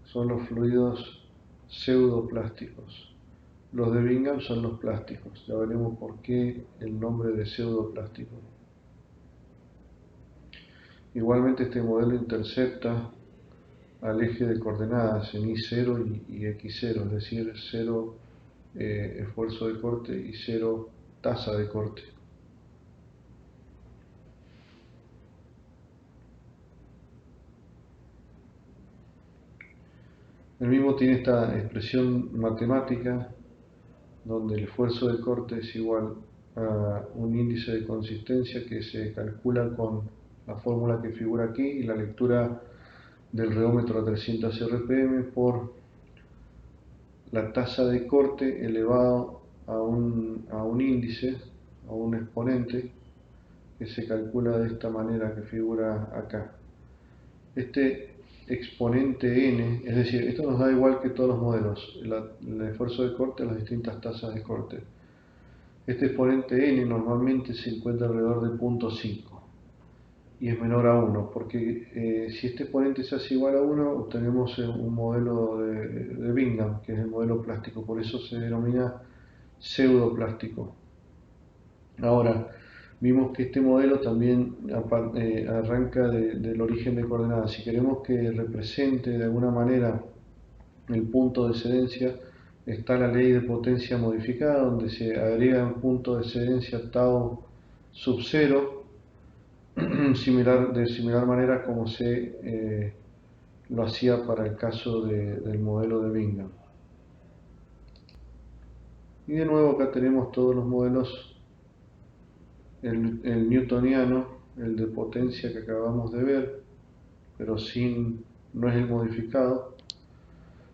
Son los fluidos pseudoplásticos. Los de Bingham son los plásticos. Ya veremos por qué el nombre de pseudoplástico. Igualmente este modelo intercepta al eje de coordenadas en I0 y X0, es decir, 0 esfuerzo de corte y 0 tasa de corte. El mismo tiene esta expresión matemática donde el esfuerzo de corte es igual a un índice de consistencia que se calcula con la fórmula que figura aquí y la lectura del reómetro a 300 RPM por la tasa de corte elevado a un índice, a un exponente, que se calcula de esta manera que figura acá. Este exponente n, es decir, esto nos da igual que todos los modelos, el esfuerzo de corte a las distintas tasas de corte. Este exponente n normalmente se encuentra alrededor de 0.5. y es menor a 1, porque si este exponente se hace igual a 1, obtenemos un modelo de Bingham, que es el modelo plástico, por eso se denomina pseudoplástico. Ahora, vimos que este modelo también arranca del origen de coordenadas. Si queremos que represente de alguna manera el punto de excedencia, está la ley de potencia modificada, donde se agrega un punto de excedencia tau sub 0, de similar manera como se lo hacía para el caso del modelo de Bingham. Y de nuevo acá tenemos todos los modelos, el newtoniano, el de potencia que acabamos de ver, pero no es el modificado.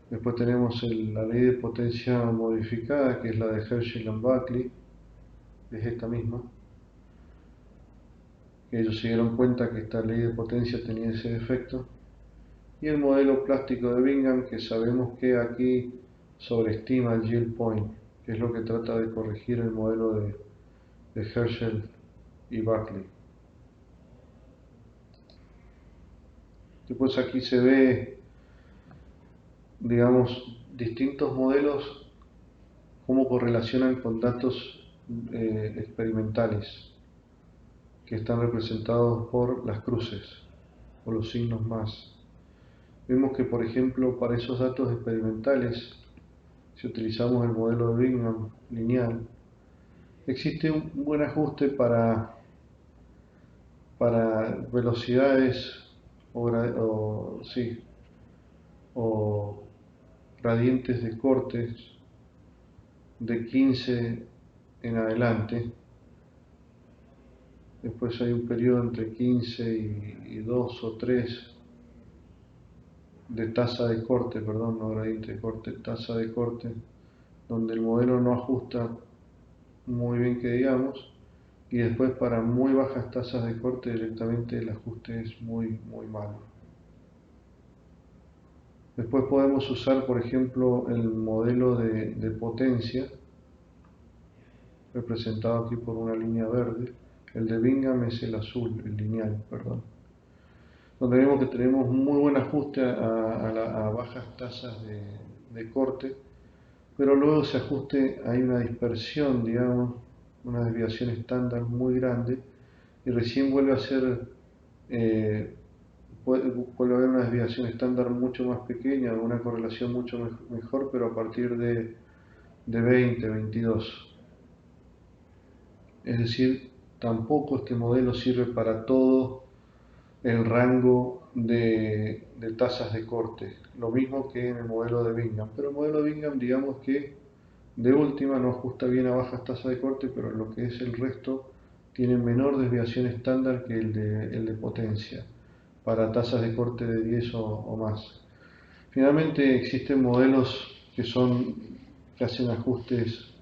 Después tenemos la ley de potencia modificada, que es la de Herschel and Buckley, es esta misma. Ellos se dieron cuenta que esta ley de potencia tenía ese defecto. Y el modelo plástico de Bingham, que sabemos que aquí sobreestima el yield point, que es lo que trata de corregir el modelo de Herschel y Buckley. Después aquí se ve, digamos, distintos modelos, cómo correlacionan con datos experimentales, que están representados por las cruces o los signos más. Vemos que, por ejemplo, para esos datos experimentales, si utilizamos el modelo de Bingham lineal, existe un buen ajuste para velocidades o gradientes de cortes de 15 en adelante. Después hay un periodo entre 15 y 2 o 3 de tasa de corte, perdón, no gradiente de corte, tasa de corte, donde el modelo no ajusta muy bien, que digamos, y después para muy bajas tasas de corte directamente el ajuste es muy malo. Después podemos usar, por ejemplo, el modelo de potencia, representado aquí por una línea verde. El de Bingham es el azul, el lineal, perdón. Donde vemos que tenemos un muy buen ajuste a bajas tasas de corte, pero luego ese ajuste hay una dispersión, digamos, una desviación estándar muy grande, y recién vuelve a haber una desviación estándar mucho más pequeña, una correlación mucho mejor, pero a partir de 20, 22. Es decir, tampoco este modelo sirve para todo el rango de tasas de corte, lo mismo que en el modelo de Bingham. Pero el modelo de Bingham, digamos que de última no ajusta bien a bajas tasas de corte, pero lo que es el resto tiene menor desviación estándar que el de potencia, para tasas de corte de 10 o más. Finalmente existen modelos que hacen ajustes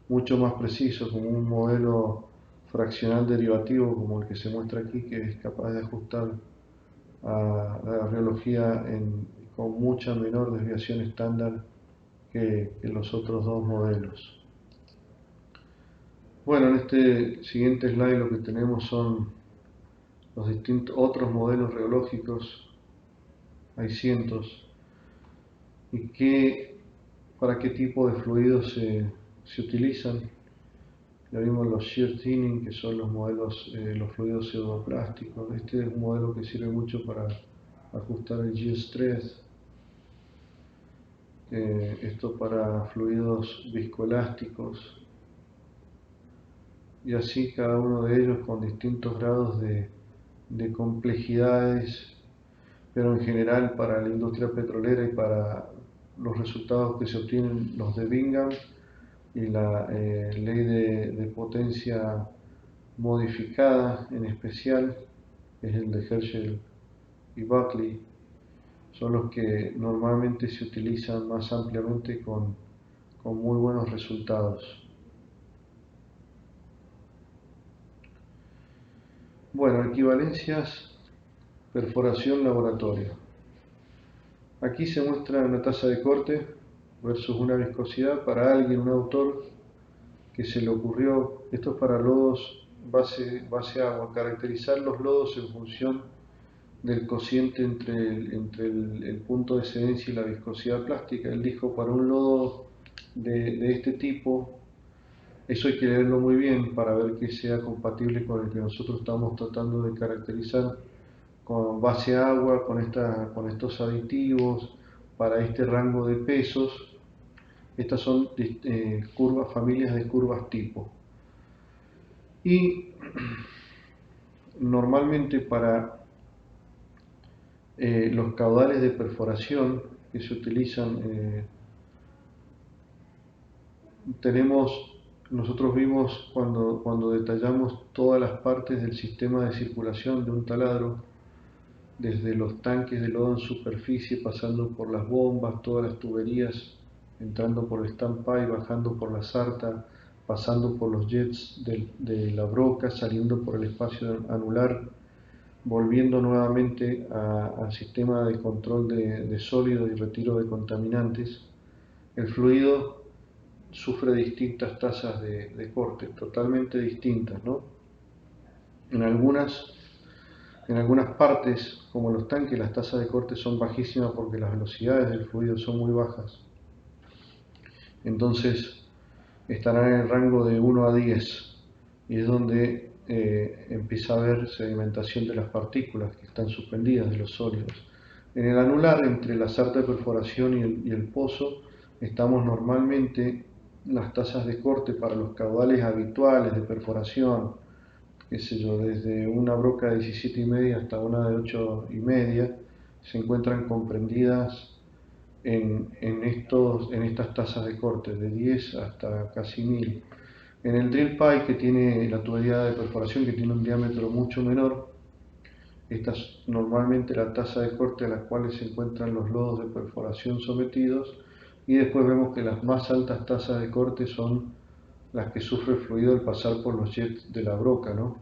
mucho más precisos, como un modelo fraccional derivativo como el que se muestra aquí, que es capaz de ajustar a la reología con mucha menor desviación estándar que los otros dos modelos. Bueno, en este siguiente slide lo que tenemos son los distintos otros modelos reológicos, hay cientos, y para qué tipo de fluidos se utilizan. Ya vimos los shear thinning, que son los modelos, los fluidos pseudoplásticos. Este es un modelo que sirve mucho para ajustar el yield stress. Esto para fluidos viscoelásticos. Y así cada uno de ellos con distintos grados de complejidades, pero en general para la industria petrolera y para los resultados que se obtienen, los de Bingham y la ley de potencia modificada en especial, que es el de Herschel y Buckley, son los que normalmente se utilizan más ampliamente con muy buenos resultados. Bueno, equivalencias, perforación, laboratorio. Aquí se muestra una tasa de corte versus una viscosidad para alguien, un autor, que se le ocurrió, esto es para lodos base agua, caracterizar los lodos en función del cociente entre el punto de excedencia y la viscosidad plástica. Él dijo, para un lodo de este tipo, eso hay que leerlo muy bien para ver que sea compatible con el que nosotros estamos tratando de caracterizar, con base agua, con estos aditivos, para este rango de pesos. Estas son familias de curvas tipo. Y normalmente para los caudales de perforación que se utilizan, nosotros vimos cuando detallamos todas las partes del sistema de circulación de un taladro, desde los tanques de lodo en superficie, pasando por las bombas, todas las tuberías, entrando por el standpipe, bajando por la sarta, pasando por los jets de la broca, saliendo por el espacio anular, volviendo nuevamente al sistema de control de sólidos y retiro de contaminantes. El fluido sufre distintas tasas de corte, totalmente distintas, ¿no? En algunas En algunas partes, como los tanques, las tasas de corte son bajísimas porque las velocidades del fluido son muy bajas. Entonces estarán en el rango de 1 a 10 y es donde empieza a haber sedimentación de las partículas que están suspendidas de los sólidos. En el anular, entre la sarta de perforación y el pozo, estamos normalmente las tasas de corte para los caudales habituales de perforación, qué sé yo, desde una broca de 17,5 hasta una de 8,5, se encuentran comprendidas en estas tasas de corte, de 10 hasta casi 1000. En el drill pipe, que tiene la tubería de perforación, que tiene un diámetro mucho menor, esta es normalmente la tasa de corte a la cual se encuentran los lodos de perforación sometidos, y después vemos que las más altas tasas de corte son las que sufre el fluido al pasar por los jets de la broca, ¿no?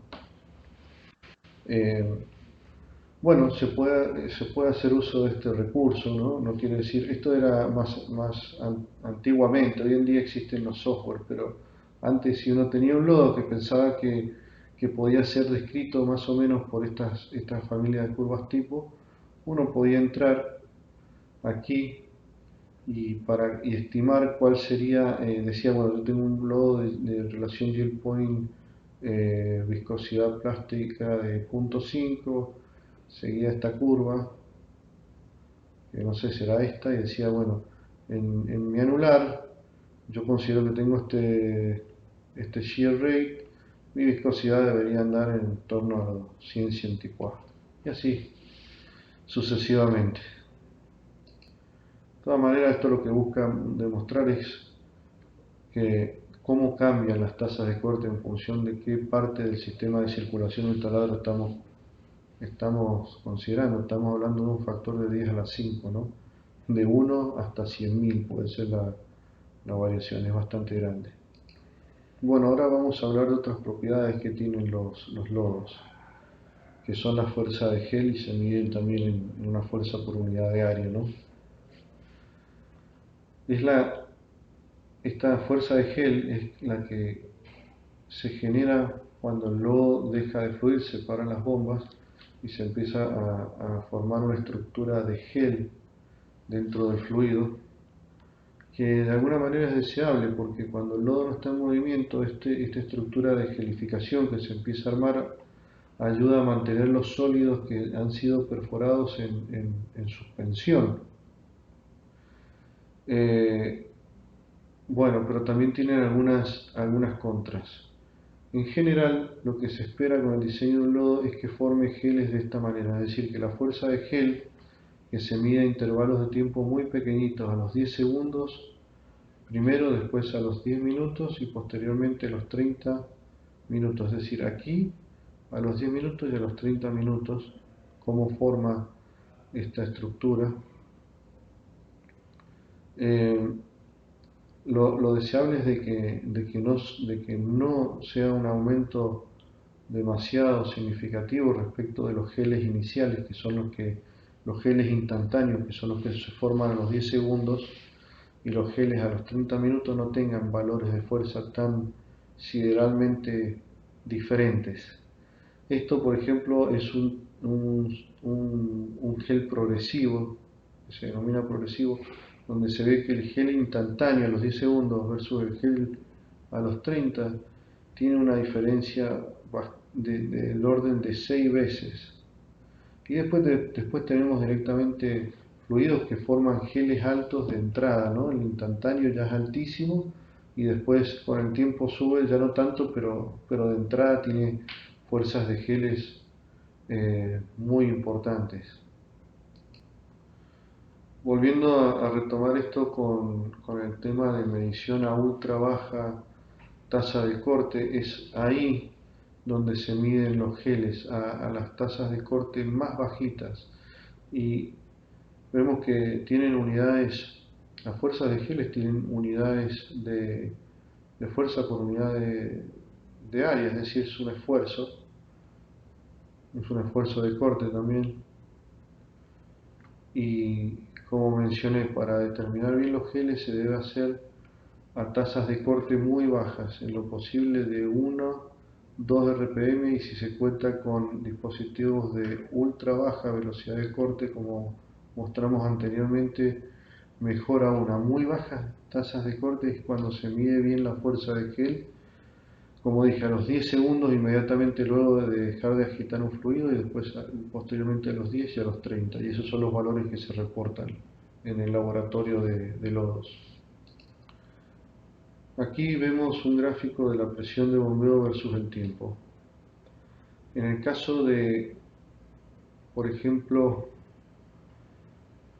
Eh, bueno, se puede hacer uso de este recurso, ¿no? No quiere decir, esto era más antiguamente, hoy en día existen los software, pero antes si uno tenía un lodo que pensaba que podía ser descrito más o menos por estas familias de curvas tipo, uno podía entrar aquí y estimar cuál sería, decía, bueno, yo tengo un lodo de relación yield point, viscosidad plástica de 0,5, seguía esta curva, que no sé, será esta, y decía, bueno, en mi anular yo considero que tengo este shear rate, mi viscosidad debería andar en torno a los 100, 104, y así sucesivamente. De todas maneras, esto lo que busca demostrar es que cómo cambian las tasas de corte en función de qué parte del sistema de circulación del taladro estamos considerando. Estamos hablando de un factor de 10 a la 5, ¿no? De 1 hasta 100.000 puede ser la variación, es bastante grande. Bueno, ahora vamos a hablar de otras propiedades que tienen los lodos, que son la fuerza de gel, y se miden también en una fuerza por unidad de área, ¿no? Esta fuerza de gel es la que se genera cuando el lodo deja de fluir, se paran las bombas y se empieza a formar una estructura de gel dentro del fluido, que de alguna manera es deseable porque cuando el lodo no está en movimiento, esta estructura de gelificación que se empieza a armar ayuda a mantener los sólidos que han sido perforados en suspensión. Eh, bueno, pero también tienen algunas contras. En general, lo que se espera con el diseño de un lodo es que forme geles de esta manera, es decir, que la fuerza de gel, que se mide a intervalos de tiempo muy pequeñitos, a los 10 segundos primero, después a los 10 minutos y posteriormente a los 30 minutos, es decir, aquí a los 10 minutos y a los 30 minutos, cómo forma esta estructura. Eh, lo deseable es de que no sea un aumento demasiado significativo respecto de los geles iniciales, que son los geles instantáneos, que son los que se forman a los 10 segundos, y los geles a los 30 minutos no tengan valores de fuerza tan sideralmente diferentes. Esto, por ejemplo, es un gel progresivo, que se denomina progresivo, donde se ve que el gel instantáneo a los 10 segundos versus el gel a los 30 tiene una diferencia del orden de 6 veces. Y después tenemos directamente fluidos que forman geles altos de entrada, ¿no? El instantáneo ya es altísimo y después con el tiempo sube, ya no tanto, pero de entrada tiene fuerzas de geles muy importantes. Volviendo a retomar esto con el tema de medición a ultra baja tasa de corte, es ahí donde se miden los geles, a las tasas de corte más bajitas. Y vemos que tienen unidades, las fuerzas de geles tienen unidades de fuerza por unidad de área, es decir, es un esfuerzo de corte también. Y como mencioné, para determinar bien los geles se debe hacer a tasas de corte muy bajas, en lo posible de 1, 2 RPM, y si se cuenta con dispositivos de ultra baja velocidad de corte, como mostramos anteriormente, mejor aún. A muy bajas tasas de corte es cuando se mide bien la fuerza de gel, como dije, a los 10 segundos inmediatamente luego de dejar de agitar un fluido, y después posteriormente a los 10 y a los 30, y esos son los valores que se reportan en el laboratorio de lodos. Aquí vemos un gráfico de la presión de bombeo versus el tiempo. En el caso de, por ejemplo,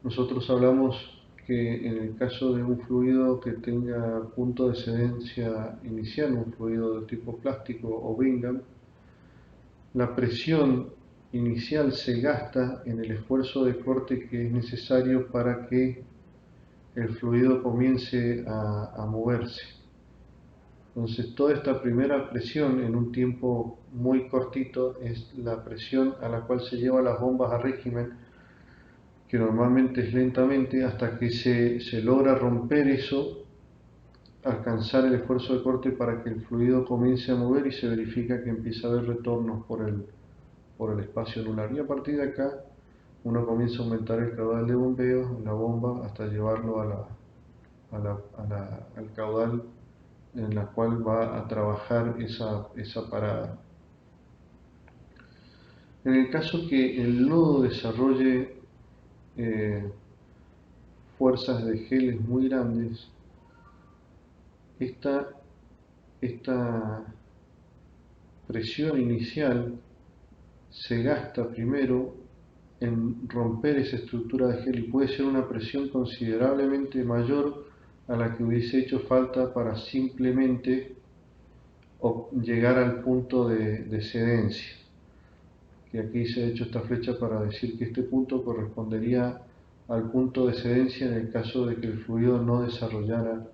nosotros hablamos que en el caso de un fluido que tenga punto de excedencia inicial, un fluido de tipo plástico o Bingham, la presión inicial se gasta en el esfuerzo de corte que es necesario para que el fluido comience a moverse. Entonces, toda esta primera presión en un tiempo muy cortito es la presión a la cual se lleva las bombas a régimen, que normalmente es lentamente, hasta que se logra romper eso, alcanzar el esfuerzo de corte para que el fluido comience a mover y se verifica que empieza a haber retornos por el espacio anular. Y a partir de acá, uno comienza a aumentar el caudal de bombeo en la bomba hasta llevarlo al caudal en la cual va a trabajar esa parada. En el caso que el lodo desarrolle fuerzas de geles muy grandes, esta presión inicial se gasta primero en romper esa estructura de gel, y puede ser una presión considerablemente mayor a la que hubiese hecho falta para simplemente llegar al punto de excedencia. Que aquí se ha hecho esta flecha para decir que este punto correspondería al punto de excedencia en el caso de que el fluido no desarrollara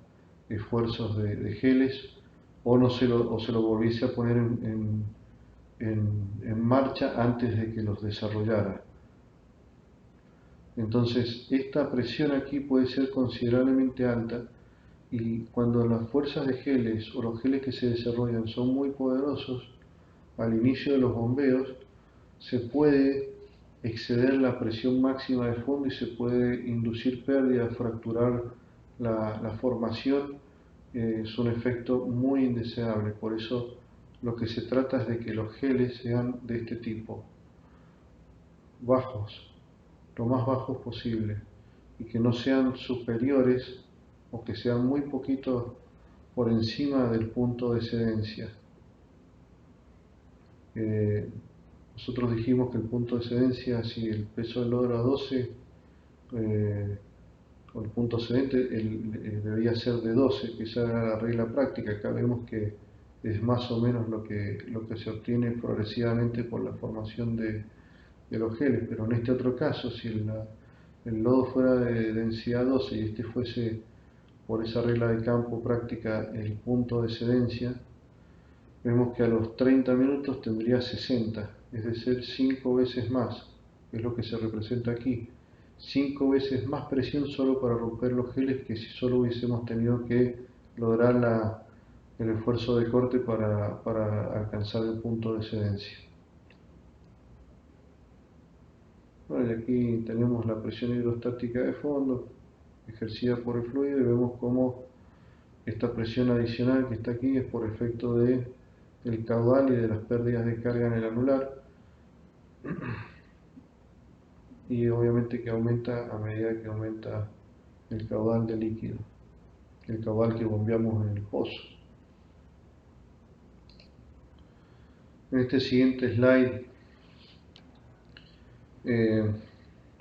esfuerzos de geles, o se lo volviese a poner en marcha antes de que los desarrollara. Entonces, esta presión aquí puede ser considerablemente alta, y cuando las fuerzas de geles o los geles que se desarrollan son muy poderosos, al inicio de los bombeos se puede exceder la presión máxima de fondo y se puede inducir pérdida, fracturar la formación. Es un efecto muy indeseable. Por eso lo que se trata es de que los geles sean de este tipo, bajos, lo más bajos posible, y que no sean superiores o que sean muy poquito por encima del punto de excedencia. Nosotros dijimos que el punto de excedencia, si el peso del lodo era 12, o el punto excedente, debería ser de 12, que esa era la regla práctica. Acá vemos que es más o menos lo que se obtiene progresivamente por la formación de los geles. Pero en este otro caso, si el lodo fuera de densidad 12 y este fuese, por esa regla de campo práctica, el punto de excedencia, vemos que a los 30 minutos tendría 60, es decir, 5 veces más, es lo que se representa aquí. 5 veces más presión solo para romper los geles, que si solo hubiésemos tenido que lograr el esfuerzo de corte para alcanzar el punto de excedencia. Bueno, y aquí tenemos la presión hidrostática de fondo ejercida por el fluido y vemos cómo esta presión adicional que está aquí es por efecto del caudal y de las pérdidas de carga en el anular, y obviamente que aumenta a medida que aumenta el caudal de líquido, el caudal que bombeamos en el pozo. En este siguiente slide,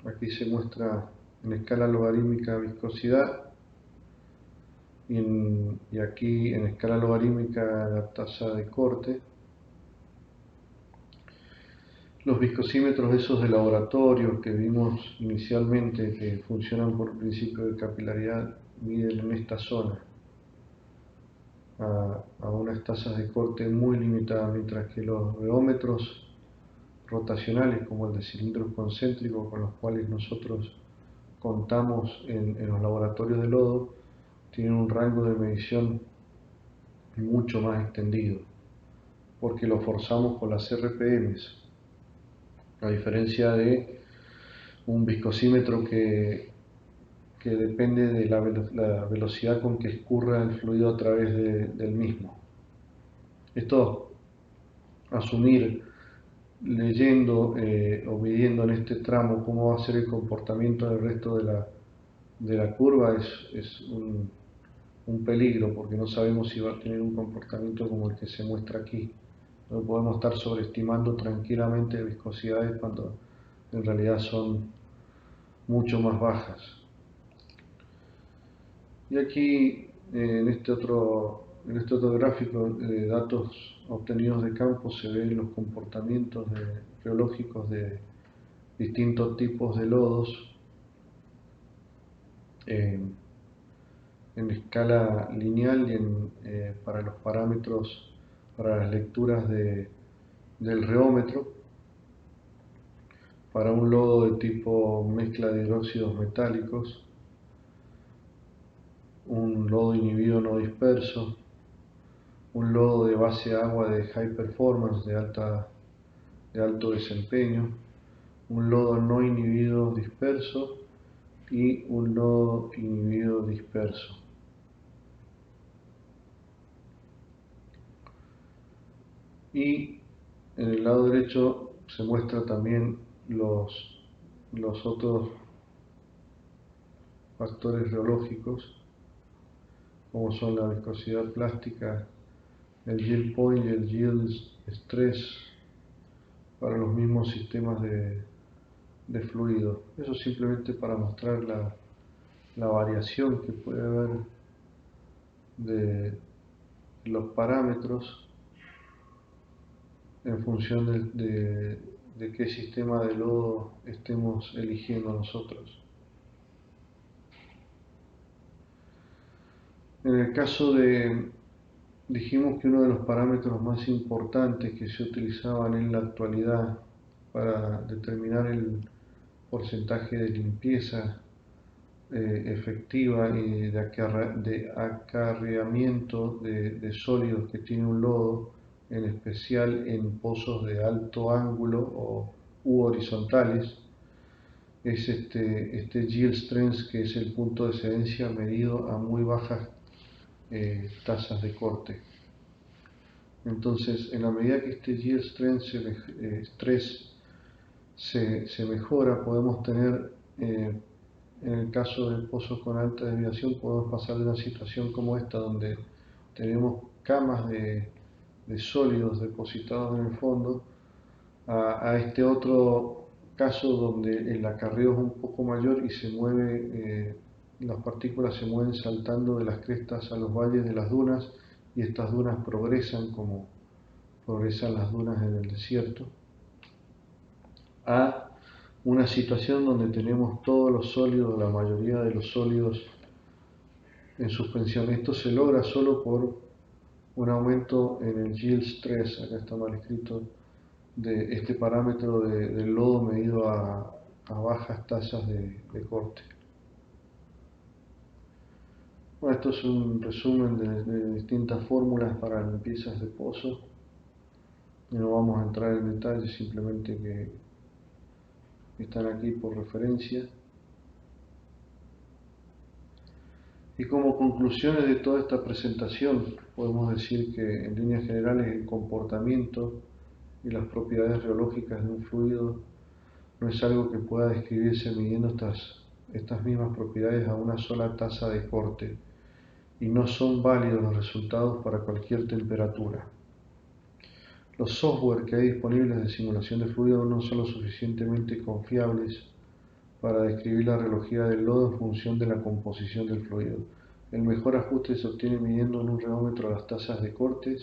aquí se muestra en escala logarítmica viscosidad y aquí en escala logarítmica la tasa de corte. Los viscosímetros esos de laboratorio que vimos inicialmente, que funcionan por principio de capilaridad, miden en esta zona a unas tasas de corte muy limitadas, mientras que los reómetros rotacionales, como el de cilindros concéntricos con los cuales nosotros contamos en los laboratorios de lodo, tienen un rango de medición mucho más extendido, porque lo forzamos con las RPMs, a diferencia de un viscosímetro que depende de la velocidad con que escurra el fluido a través del mismo. Esto, asumir leyendo o midiendo en este tramo cómo va a ser el comportamiento del resto de la curva es un peligro, porque no sabemos si va a tener un comportamiento como el que se muestra aquí. No podemos estar sobreestimando tranquilamente viscosidades cuando en realidad son mucho más bajas. Y aquí en este otro gráfico de datos obtenidos de campo se ven los comportamientos geológicos de distintos tipos de lodos en escala lineal y para los parámetros, para las lecturas del reómetro. Para un lodo de tipo mezcla de hidróxidos metálicos, un lodo inhibido no disperso, un lodo de base agua de high performance, de alto desempeño, un lodo no inhibido disperso y un lodo inhibido disperso. Y en el lado derecho se muestra también los otros factores reológicos, como son la viscosidad plástica, el yield point y el yield stress para los mismos sistemas de fluido. Eso simplemente para mostrar la variación que puede haber de los parámetros en función de qué sistema de lodo estemos eligiendo nosotros. En el caso dijimos que uno de los parámetros más importantes que se utilizaban en la actualidad para determinar el porcentaje de limpieza efectiva y de acarreamiento de sólidos que tiene un lodo, en especial en pozos de alto ángulo u horizontales, es este yield strength, que es el punto de excedencia medido a muy bajas tasas de corte. Entonces, en la medida que este yield strength stress se mejora, podemos tener, en el caso de pozos con alta desviación, podemos pasar de una situación como esta, donde tenemos camas de sólidos depositados en el fondo, a este otro caso donde el acarreo es un poco mayor y se mueve, las partículas se mueven saltando de las crestas a los valles de las dunas, y estas dunas progresan como progresan las dunas en el desierto, a una situación donde tenemos todos los sólidos, la mayoría de los sólidos en suspensión. Esto se logra solo por un aumento en el yield stress, acá está mal escrito, de este parámetro del lodo medido a bajas tasas de corte. Bueno, esto es un resumen de distintas fórmulas para limpiezas de pozo. Y no vamos a entrar en detalle, simplemente que están aquí por referencia. Y como conclusiones de toda esta presentación, podemos decir que en líneas generales el comportamiento y las propiedades reológicas de un fluido no es algo que pueda describirse midiendo estas mismas propiedades a una sola tasa de corte, y no son válidos los resultados para cualquier temperatura. Los software que hay disponibles de simulación de fluido no son lo suficientemente confiables para describir la reología del lodo en función de la composición del fluido. El mejor ajuste se obtiene midiendo en un reómetro las tasas de corte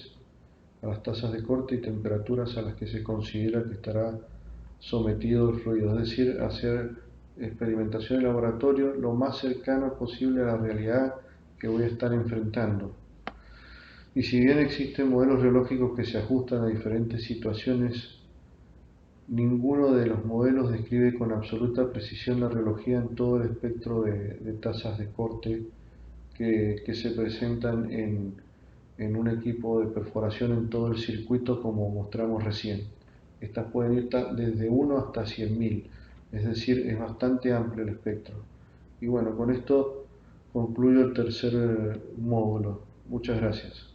y temperaturas a las que se considera que estará sometido el fluido, es decir, hacer experimentación en laboratorio lo más cercano posible a la realidad que voy a estar enfrentando. Y si bien existen modelos reológicos que se ajustan a diferentes situaciones, ninguno de los modelos describe con absoluta precisión la reología en todo el espectro de tasas de corte que se presentan en un equipo de perforación en todo el circuito, como mostramos recién. Estas pueden ir desde 1 hasta 100.000, es decir, es bastante amplio el espectro. Y bueno, con esto concluyo el tercer módulo. Muchas gracias.